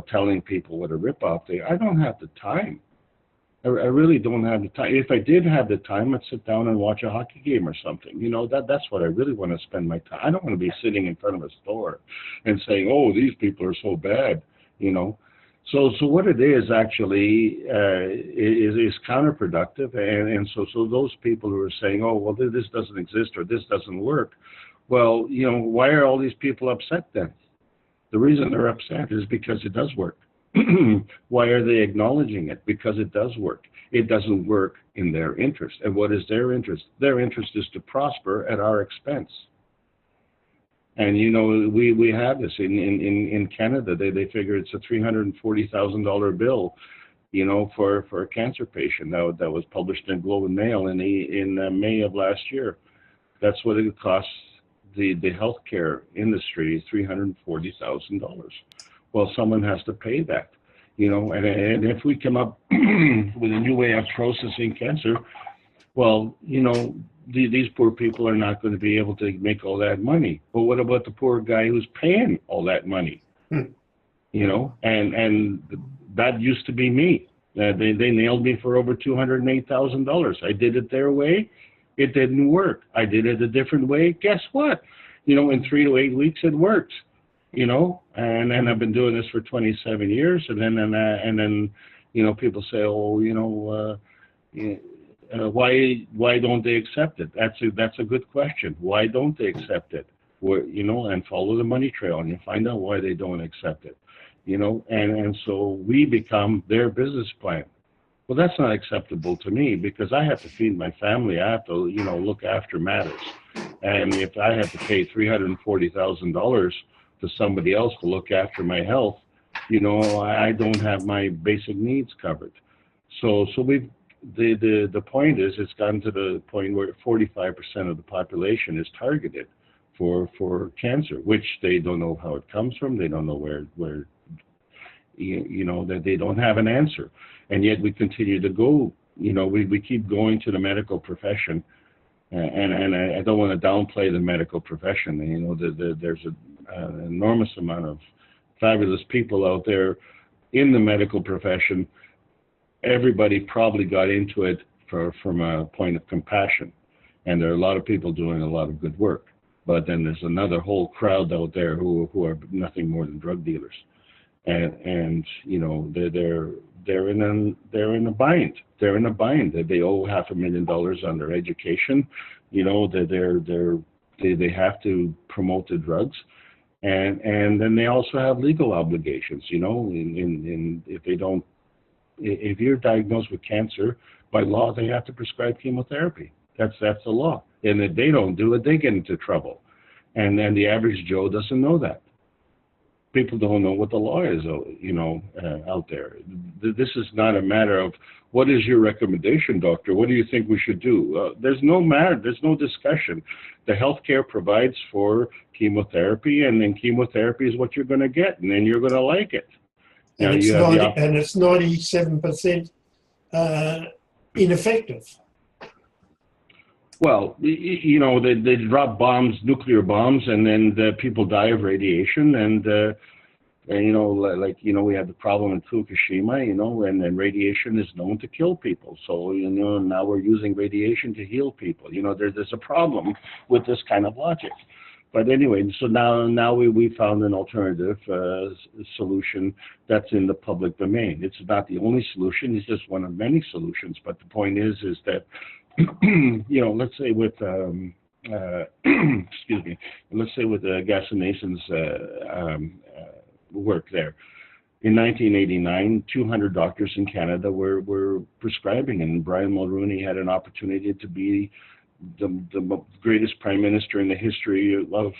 telling people what a ripoff they are. I don't have the time. I really don't have the time. If I did have the time, I'd sit down and watch a hockey game or something. That's what I really want to spend my time. I don't want to be sitting in front of a store and saying, oh, these people are so bad, So what it is actually is counterproductive. And so those people who are saying, oh, well, this doesn't exist or this doesn't work. Well, why are all these people upset then? The reason they're upset is because it does work. Why are they acknowledging it? Because it does work. It doesn't work in their interest. And what is their interest? Their interest is to prosper at our expense. And we have this in Canada. They figure it's a $340,000 bill, for a cancer patient. That was published in Globe and Mail in May of last year. That's what it costs the healthcare industry, $340,000. Well, someone has to pay that, and if we come up with a new way of processing cancer, well, these poor people are not going to be able to make all that money. But what about the poor guy who's paying all that money? And that used to be me. They nailed me for over $208,000. I did it their way. It didn't work. I did it a different way. Guess what? In 3 to 8 weeks, it worked. And then I've been doing this for 27 years. And then people say, oh, why don't they accept it? That's a good question. Why don't they accept it? And follow the money trail, and you find out why they don't accept it. And so we become their business plan. Well, that's not acceptable to me, because I have to feed my family. I have to, look after matters. And if I have to pay $340,000 to somebody else to look after my health, I don't have my basic needs covered. So the point is, it's gotten to the point where 45% of the population is targeted for cancer, which they don't know how it comes from. They don't know where that they don't have an answer. And yet we continue to go, we keep going to the medical profession. And I don't want to downplay the medical profession. There's an enormous amount of fabulous people out there in the medical profession. Everybody probably got into it from a point of compassion. And there are a lot of people doing a lot of good work. But then there's another whole crowd out there who are nothing more than drug dealers. And they're in a bind. They're in a bind. They owe $500,000 on their education. They have to promote the drugs, and then they also have legal obligations. If you're diagnosed with cancer, by law they have to prescribe chemotherapy. That's the law. And if they don't do it, they get into trouble. And then the average Joe doesn't know that. People don't know what the law is, out there. This is not a matter of, what is your recommendation, doctor? What do you think we should do? There's no discussion. The healthcare provides for chemotherapy, and then chemotherapy is what you're going to get, and then you're going to like it. And it's 97% ineffective. Well, they drop bombs, nuclear bombs, and then the people die of radiation. And we had the problem in Fukushima, and then radiation is known to kill people. So, now we're using radiation to heal people. There's a problem with this kind of logic. But anyway, so now we found an alternative solution that's in the public domain. It's not the only solution. It's just one of many solutions. But the point is that, let's say with excuse me, let's say with Gaston Nason's work there. In 1989, 200 doctors in Canada were prescribing, and Brian Mulroney had an opportunity to be the greatest prime minister in the history of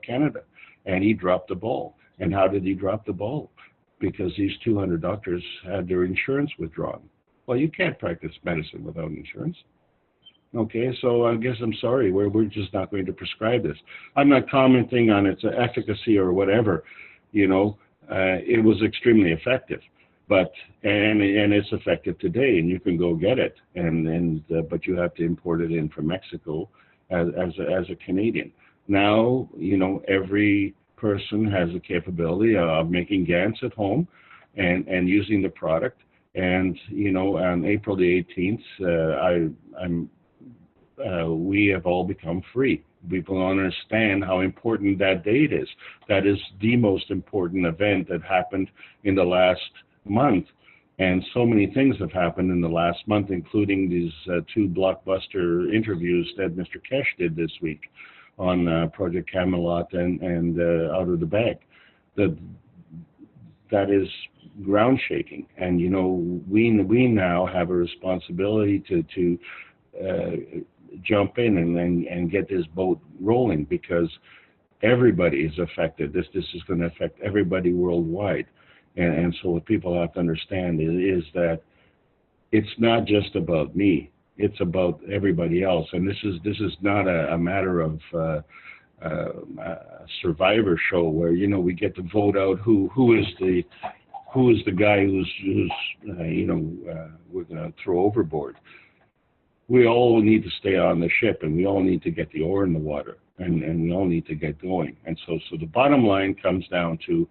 Canada, and he dropped the ball. And how did he drop the ball? Because these 200 doctors had their insurance withdrawn. Well, you can't practice medicine without insurance. Okay, so I guess I'm sorry, we're just not going to prescribe this. I'm not commenting on its efficacy or whatever. It was extremely effective, but it's effective today, and you can go get it, but you have to import it in from Mexico as a Canadian. Now, every person has the capability of making GANs at home and using the product. And on April the 18th, we have all become free. People don't understand how important that date is. That is the most important event that happened in the last month. And so many things have happened in the last month, including these 2 blockbuster interviews that Mr. Kesh did this week on Project Camelot and Out of the Bag. That is ground shaking. And, we now have a responsibility to jump in and get this boat rolling, because everybody is affected. This is going to affect everybody worldwide. And so what people have to understand is that it's not just about me. It's about everybody else. And this is not a matter of a Survivor show where, we get to vote out who is the guy who's we're going to throw overboard. We all need to stay on the ship, and we all need to get the oar in the water, and we all need to get going. And so the bottom line comes down to,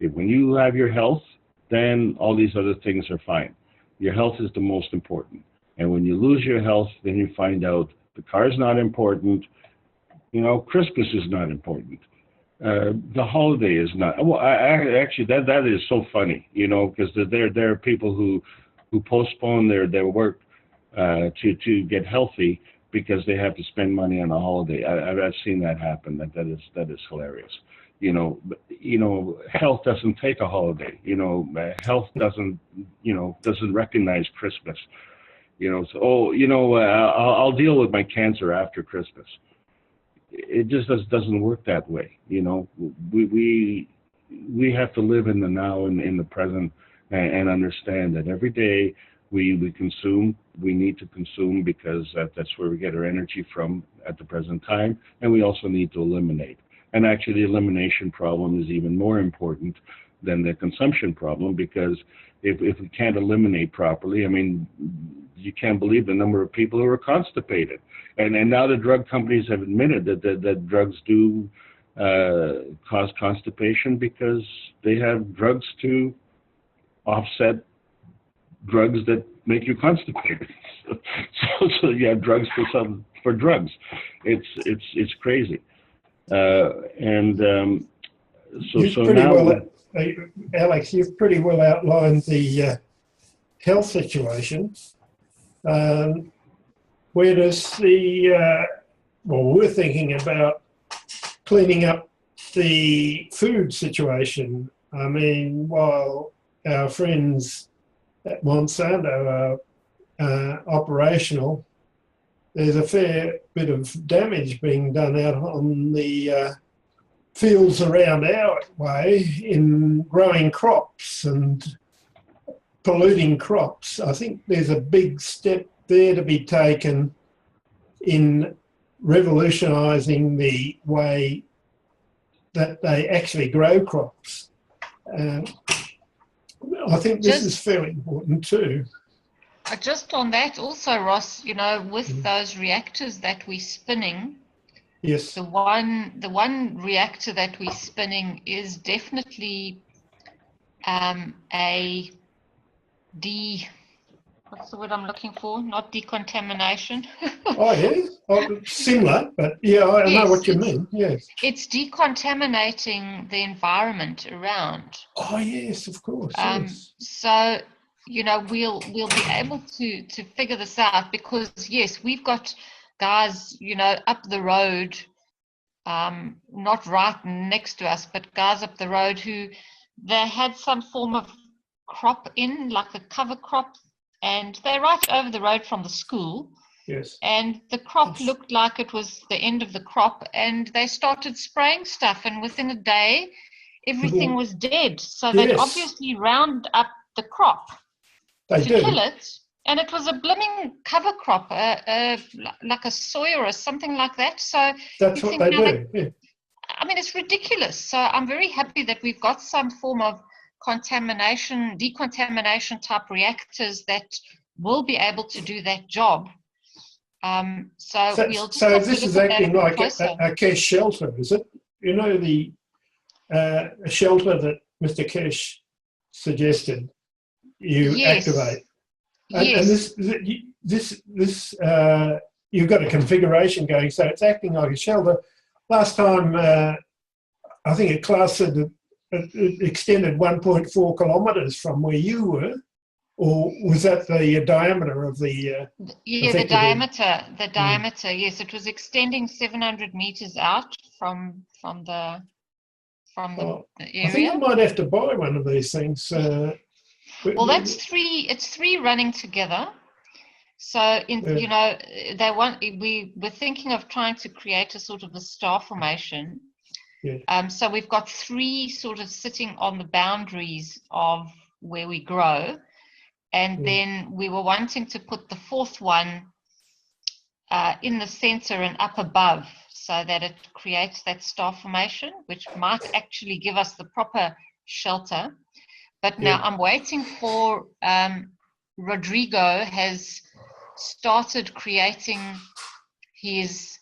when you have your health, then all these other things are fine. Your health is the most important. And when you lose your health, then you find out the car's not important. You know, Christmas is not important. The holiday is not. Well, actually, that is so funny, you know, because there are people who postpone their work to get healthy because they have to spend money on a holiday. I've seen that happen. That is hilarious. You know, health doesn't take a holiday. You know, health doesn't recognize Christmas. You know, so I'll deal with my cancer after Christmas. It just doesn't work that way. You know, we have to live in the now and in the present and understand that every day we consume, we need to consume because that's where we get our energy from at the present time, and we also need to eliminate. And actually, the elimination problem is even more important than the consumption problem, because if we can't eliminate properly, I mean, you can't believe the number of people who are constipated. And now the drug companies have admitted that drugs do cause constipation because they have drugs to offset drugs that make you constipated. So you have drugs for drugs. It's crazy. Alex, you've pretty well outlined the health situation. Where does we're thinking about cleaning up the food situation. I mean, while our friends at Monsanto are operational, there's a fair bit of damage being done out on the fields around our way in growing crops and polluting crops. I think there's a big step there to be taken in revolutionising the way that they actually grow crops. I think this is fairly important too. Just on that also, Ross, you know, with those reactors that we're spinning, yes, the one reactor that we're spinning is definitely what's the word I'm looking for? Not decontamination. Oh, yeah. Oh, similar, but yeah, I know what you mean. Yes. It's decontaminating the environment around. Oh, yes, of course. Yes. So, you know, we'll be able to figure this out because, yes, we've got guys, you know, up the road, not right next to us, but guys up the road who they had some form of crop in, like a cover crop, and they're right over the road from the school. Yes. And the crop looked like it was the end of the crop, and they started spraying stuff, and within a day, everything was dead. So they'd obviously round up the crop to kill it, and it was a blooming cover crop, like a soy or something like that. So that's what they do. Yeah. I mean, it's ridiculous. So I'm very happy that we've got some form of decontamination type reactors that will be able to do that job. So this is acting like a cash shelter, is it? You know, the shelter that Mr. Cash suggested you activate. And this you've got a configuration going, so it's acting like a shelter. Last time, I think it classed it extended 1.4 kilometres from where you were, or was that the diameter of the? The diameter. Yes, it was extending 700 metres out from the area. I think I might have to buy one of these things. Well, that's three. It's three running together. So you know, we were thinking of trying to create a sort of a star formation. Yeah. So we've got three sort of sitting on the boundaries of where we grow, and then we were wanting to put the fourth one in the center and up above, so that it creates that star formation, which might actually give us the proper shelter. But now I'm waiting for Rodrigo has started creating his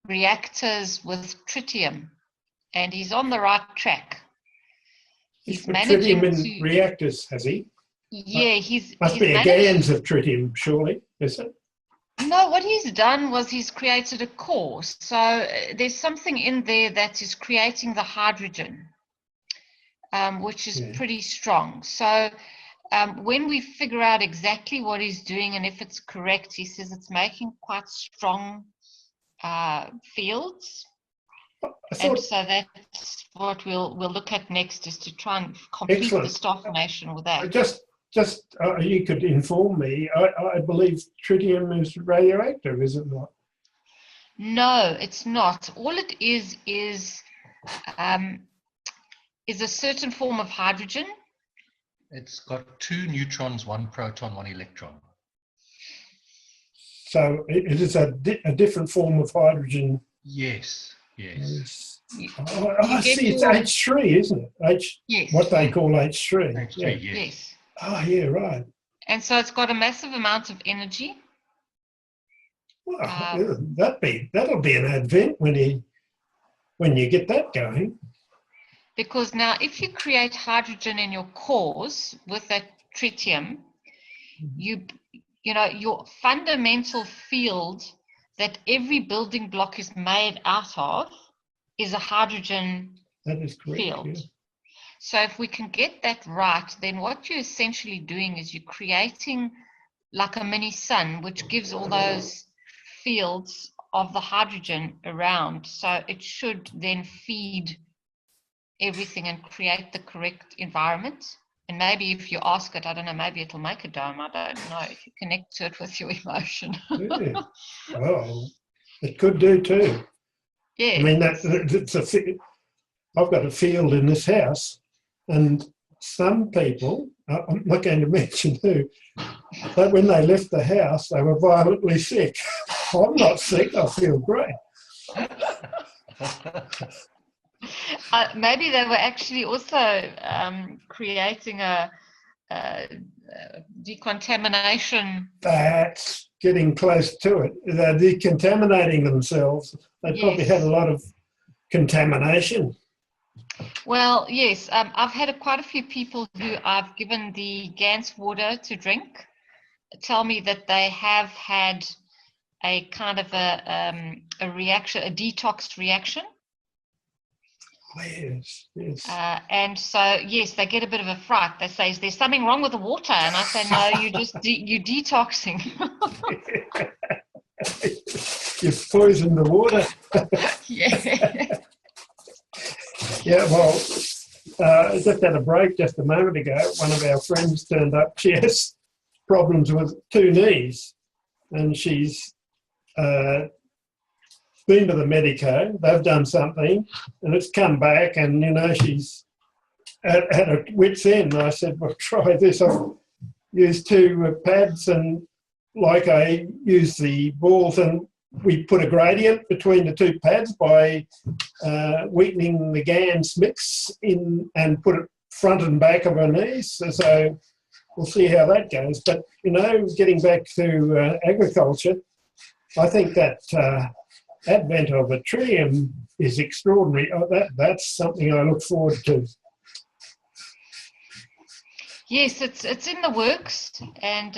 reactors with tritium, and he's on the right track. He's put tritium in reactors, has he? Yeah, Must he's be a managed. GANs of tritium, surely, is it? No, what he's done was he's created a core. So there's something in there that is creating the hydrogen, which is pretty strong. So when we figure out exactly what he's doing and if it's correct, he says it's making quite strong fields. And so that's what we'll look at next, is to try and complete the star formation with that. Just you could inform me. I believe tritium is radioactive, is it not? No, it's not. All it is a certain form of hydrogen. It's got 2 neutrons, 1 proton, 1 electron. So it is a different form of hydrogen. Yes. I see. It's H3, isn't it? Yes. What they call H3. H3, yes. Oh, yeah, right. And so it's got a massive amount of energy. Well, that'll be an advent when you get that going. Because now, if you create hydrogen in your cores with that tritium, you know your fundamental field that every building block is made out of is a hydrogen field. Yeah. So if we can get that right, then what you're essentially doing is you're creating like a mini sun, which gives all those fields of the hydrogen around. So it should then feed everything and create the correct environment. And maybe if you ask it, I don't know, maybe it'll make a dome. I don't know, if you connect to it with your emotion. Yeah. Well, it could do too. Yeah. I mean, I've got a field in this house, and some people, I'm not going to mention who, but when they left the house, they were violently sick. I'm not sick, I feel great. Maybe they were actually also creating a decontamination. That's getting close to it. They're decontaminating themselves. They probably had a lot of contamination. Well, yes. I've had quite a few people who I've given the GANS water to drink tell me that they have had a kind of a reaction, a detox reaction. Yes. And so, yes, they get a bit of a fright. They say, is there something wrong with the water? And I say, no, you're detoxing. You've poisoned the water. Yeah. Yeah, well, just had a break just a moment ago. One of our friends turned up. She has problems with 2 knees, and she's been to the medico. They've done something, and it's come back, and, you know, she's at her wit's end. I said, well, try this. I've used 2 pads, and like I used the balls, and we put a gradient between the 2 pads by weakening the GANS mix in and put it front and back of her knees. So we'll see how that goes. But, you know, getting back to agriculture, I think that advent of a tritium is extraordinary. That's something I look forward to. Yes, it's in the works, and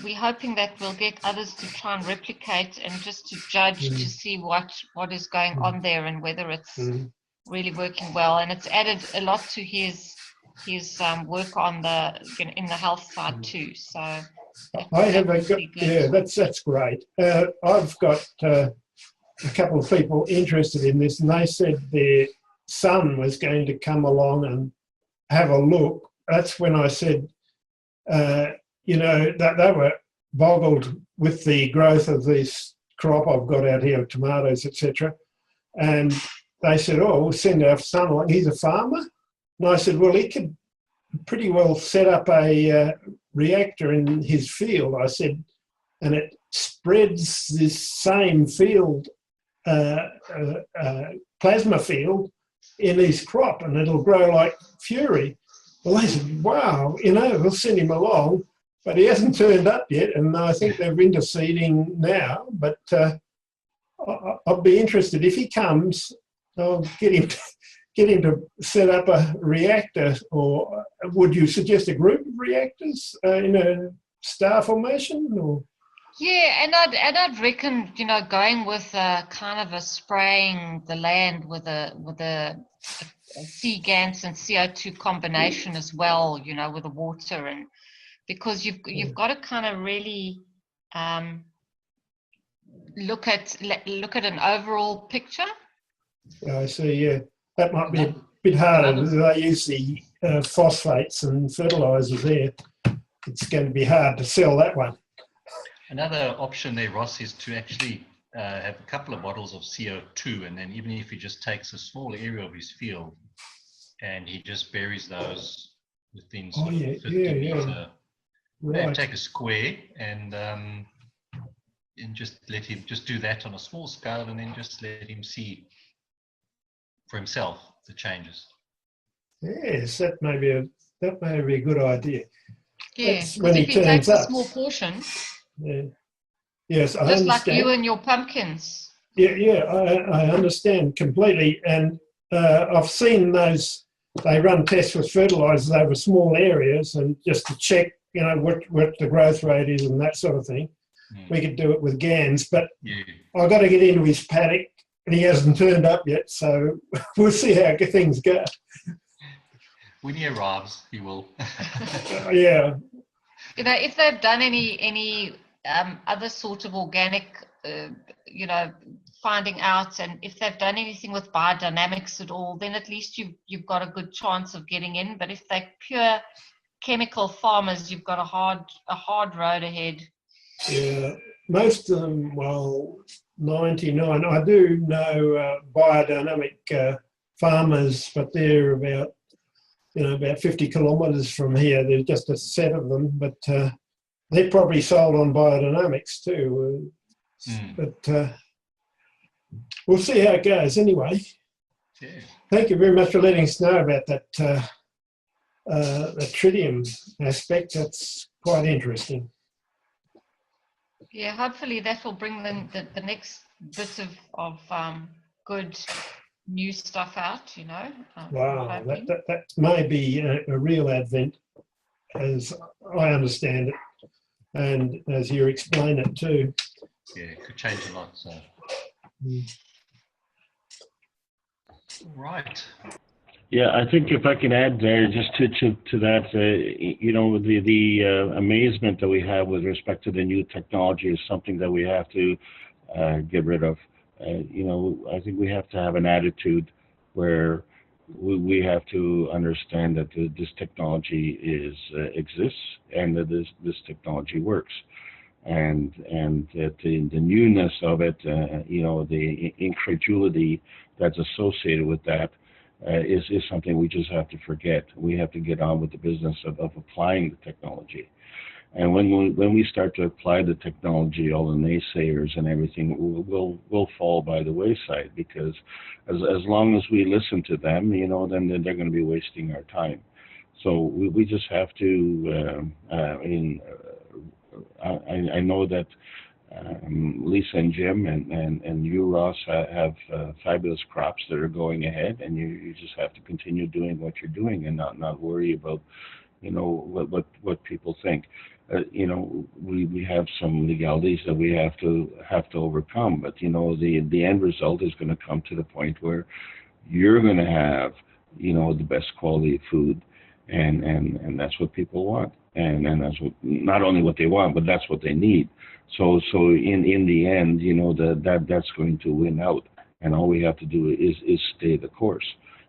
we're hoping that we'll get others to try and replicate and just to judge to see what is going on there and whether it's really working well. And it's added a lot to his work on in the health side too. So that's great. I've got a couple of people interested in this, and they said their son was going to come along and have a look. That's when I said, you know, that they were boggled with the growth of this crop I've got out here, tomatoes, etc. And they said, oh, we'll send our son along. He's a farmer. And I said, well, he could pretty well set up a reactor in his field. I said, and it spreads this same field, plasma field, in his crop, and it'll grow like fury. Well, they said, wow, you know, we'll send him along, but he hasn't turned up yet, and I think they're interceding now. But I'll be interested. If he comes, I'll get him get him to set up a reactor, or would you suggest a group of reactors in a star formation? Or? Yeah, and I'd reckon, you know, going with kind of a spraying the land with a sea GANs and CO2 combination as well, you know, with the water, and because you've got to kind of really look at an overall picture. I see. Yeah, that might be a bit harder. They use the phosphates and fertilizers there. It's going to be hard to sell that one. Another option there, Ross, is to actually have a couple of bottles of CO2, and then even if he just takes a small area of his field and he just buries those within sort of 50 meter, right. take a square and just let him just do that on a small scale, and then just let him see for himself the changes. Yes, that may be a good idea. Yeah, that's when if he he takes turns a up. small portion, Yeah. Yes, I just understand. like you and your pumpkins. Yeah, I understand completely. And I've seen those, they run tests with fertilizers over small areas, and just to check, you know, what the growth rate is and that sort of thing. We could do it with GANs, but I've got to get into his paddock, and he hasn't turned up yet, so we'll see how things go. When he arrives, he will. Yeah. You know, if they've done any other sort of organic, you know, finding out, and if they've done anything with biodynamics at all, then at least you've got a good chance of getting in. But if they're pure chemical farmers, you've got a hard road ahead. Yeah, most of them, well, 99. I do know biodynamic farmers, but they're about 50 kilometres from here. There's just a set of them, but they're probably sold on biodynamics too. But we'll see how it goes anyway. Yeah. Thank you very much for letting us know about that tritium aspect. That's quite interesting. Yeah, hopefully that will bring the next bit of good new stuff out, you know. Wow, that may be a real advent, as I understand it, and as you explain it too. Yeah, it could change a lot. So. Right. Yeah, I think if I can add there just to that, you know, the amazement that we have with respect to the new technology is something that we have to get rid of. You know, I think we have to have an attitude where we have to understand that this technology exists, and that this technology works, and that the newness of it, you know, the incredulity that's associated with that. Is something we just have to forget. We have to get on with the business of applying the technology. And when we start to apply the technology, all the naysayers and everything will fall by the wayside, because as long as we listen to them, you know, then they're going to be wasting our time. So we just have to. I know that Lisa and Jim and you, Ross, have fabulous crops that are going ahead, and you just have to continue doing what you're doing and not worry about, you know, what people think. You know, we have some legalities that we have to overcome, but you know, the end result is going to come to the point where you're going to have, you know, the best quality of food, and that's what people want, and that's what, not only what they want, but that's what they need. So in the end, you know, that's going to win out, and all we have to do is stay the course.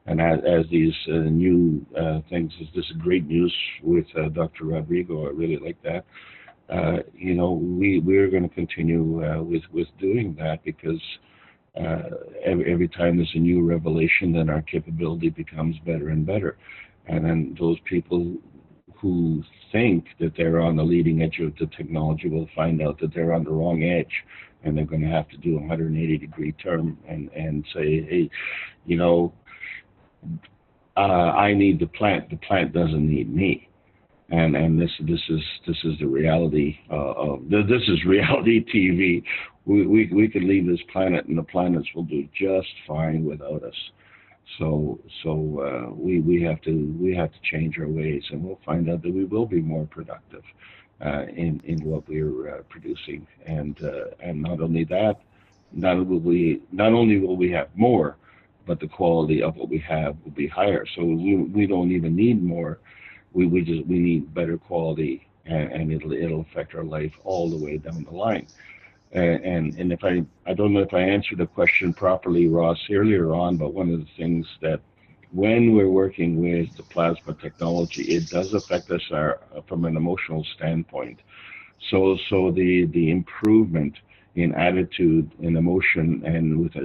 And as these new things, this is great news with Dr. Rodrigo. I really like that. You know, we're going to continue with doing that, because every time there's a new revelation, then our capability becomes better and better. And then those people who think that they're on the leading edge of the technology will find out that they're on the wrong edge, and they're going to have to do a 180-degree turn and say, hey, you know, I need the plant doesn't need me. And this is the reality this is reality TV. We could leave this planet, and the planets will do just fine without us. We have to change our ways, and we'll find out that we will be more productive in what we're producing, and not only that, not only will we have more, but the quality of what we have will be higher. So we don't even need more. We need better quality, and it'll affect our life all the way down the line. And if I don't know if I answered the question properly, Ross, earlier on, but one of the things that when we're working with the plasma technology, it does affect us from an emotional standpoint. So the improvement in attitude and emotion, and with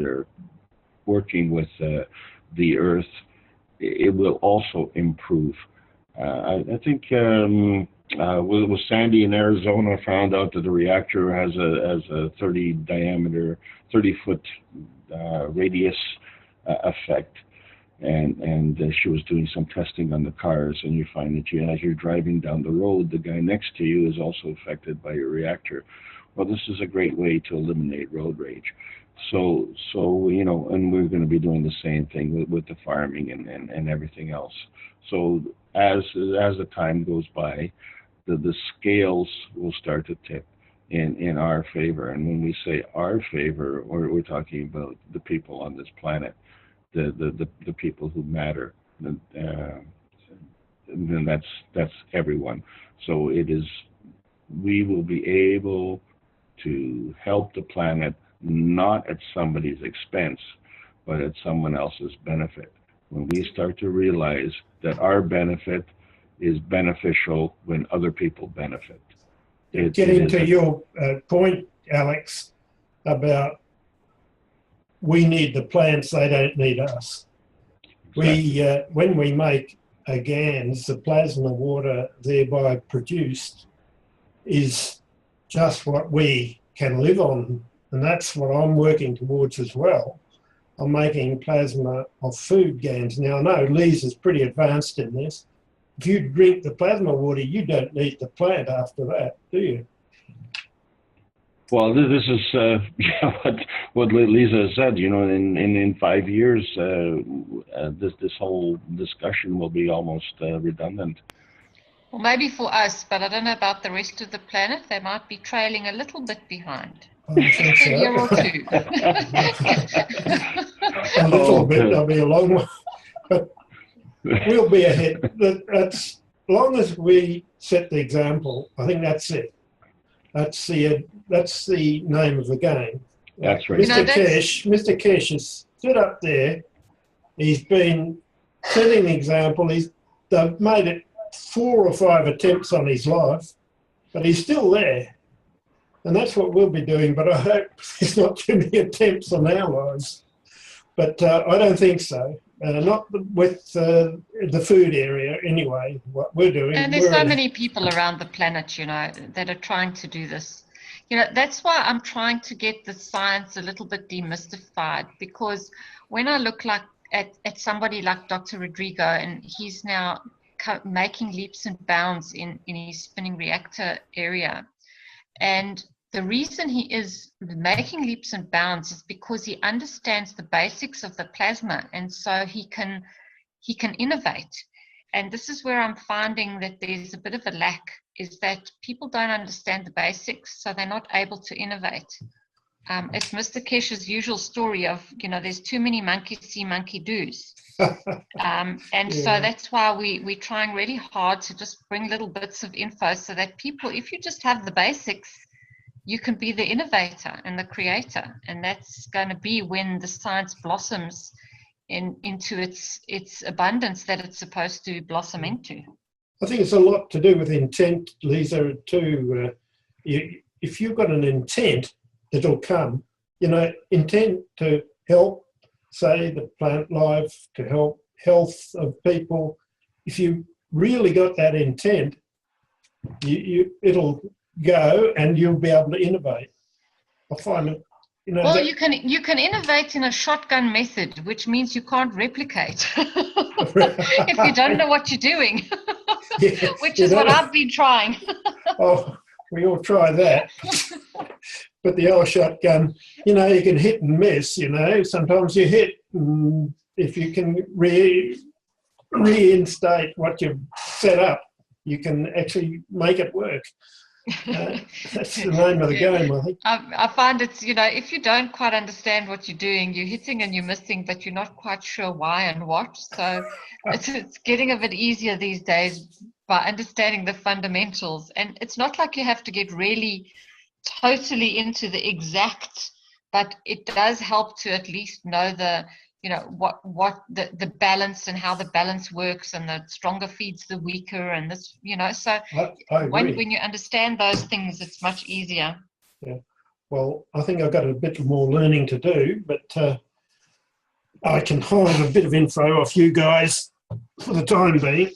working with the earth, it will also improve. I think with Sandy in Arizona found out that the reactor has a 30-foot radius effect, and she was doing some testing on the cars, and you find that as you're driving down the road, the guy next to you is also affected by your reactor. Well, this is a great way to eliminate road rage. So and we're going to be doing the same thing with the farming and everything else. So as the time goes by, the scales will start to tip in our favor. And when we say our favor, we're talking about the people on this planet, the people who matter. And that's everyone. So we will be able to help the planet, not at somebody's expense, but at someone else's benefit. When we start to realize that our benefit is beneficial when other people benefit. Getting to your point, Alex, about we need the plants, they don't need us. Exactly. When we make GANs, the plasma water thereby produced is just what we can live on, and that's what I'm working towards as well. I'm making plasma of food GANs. Now, I know Lisa's pretty advanced in this. If you drink the plasma water, you don't need the plant after that, do you? Well, this is what Lisa said. In 5 years, this whole discussion will be almost redundant. Well, maybe for us, but I don't know about the rest of the planet. They might be trailing a little bit behind. I think so. A year or two. A little bit, that'll be a long one. But we'll be ahead. As long as we set the example, I think that's it. That's the name of the game. That's right. Mr. Kesh has stood up there. He's been setting the example. They've made it 4 or 5 attempts on his life, but he's still there. And that's what we'll be doing. But I hope there's not too many attempts on our lives. But I don't think so. Not with the food area anyway, what we're doing. And there's so many people around the planet, that are trying to do this. That's why I'm trying to get the science a little bit demystified, because when I look at somebody like Dr. Rodrigo, and he's now making leaps and bounds in his spinning reactor area. And the reason he is making leaps and bounds is because he understands the basics of the plasma, and so he can innovate. And this is where I'm finding that there's a bit of a lack, is that people don't understand the basics, so they're not able to innovate. It's Mr. Kesh's usual story of, there's too many monkeys see, monkey do's. So that's why we're trying really hard to just bring little bits of info so that people, if you just have the basics, you can be the innovator and the creator. And that's going to be when the science blossoms into its abundance that it's supposed to blossom into. I think it's a lot to do with intent, Lisa, too. If you've got an intent, it'll come. Intent to help, say, the plant life, to help health of people. If you really got that intent, it'll go and you'll be able to innovate. I find it. Well, you can innovate in a shotgun method, which means you can't replicate if you don't know what you're doing, which is what I've been trying. Oh, we all try that. But the old shotgun, you can hit and miss, sometimes you hit and if you can reinstate what you've set up, you can actually make it work. That's the name of the game, I think. I find it's, if you don't quite understand what you're doing, you're hitting and you're missing, but you're not quite sure why and what. So it's getting a bit easier these days by understanding the fundamentals. And it's not like you have to get really totally into the exact, but it does help to at least know what the balance and how the balance works, and the stronger feeds the weaker, and this, so I agree. when you understand those things, it's much easier. Yeah. Well, I think I've got a bit more learning to do, but I can hide a bit of info off you guys for the time being.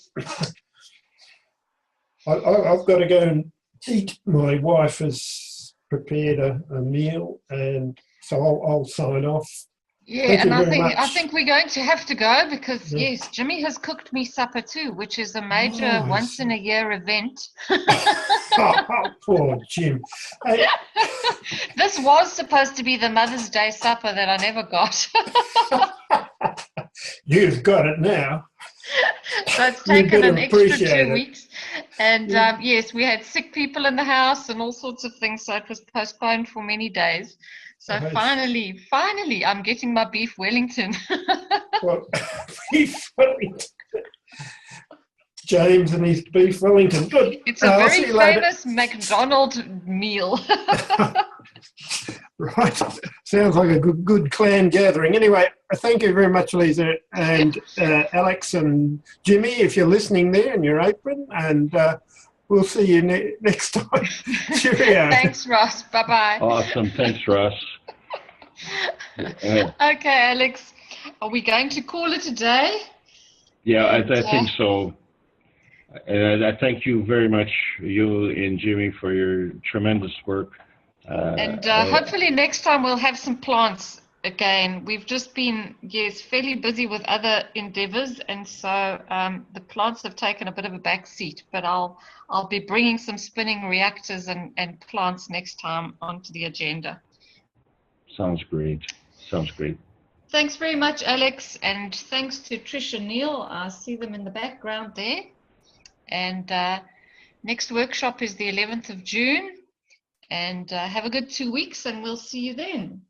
I've got to go and eat. My wife has prepared a meal, and so I'll sign off. Yeah, Thank and you very much. I think we're going to have to go because, Yeah. yes, Jimmy has cooked me supper too, which is a major Nice. once in a year event. Oh, poor Jim. Hey, This was supposed to be the Mother's Day supper that I never got. you've got it now. So it's You taken better an extra appreciate 2 it. weeks. And Yeah. yes, we had sick people in the house and all sorts of things. So it was postponed for many days. So Right. finally, I'm getting my beef Wellington. Well, beef Wellington. James and his beef Wellington. Good. It's a I'll very see you later. famous McDonald's meal. Right. Sounds like a good clan gathering. Anyway, thank you very much, Lisa, and Alex and Jimmy, if you're listening there in your apron, and we'll see you next time. Cheerio. Thanks, Ross. Bye-bye. Awesome. Thanks, Russ. Okay, Alex, are we going to call it a day? Yeah, I think so. And I thank you very much, you and Jimmy, for your tremendous work. And hopefully next time we'll have some plants again. We've just been, fairly busy with other endeavors, and so the plants have taken a bit of a back seat, but I'll be bringing some spinning reactors and plants next time onto the agenda. Sounds great. Sounds great. Thanks very much, Alex, and thanks to Trish and Neil. I see them in the background there. And next workshop is the 11th of June. And have a good 2 weeks, and we'll see you then.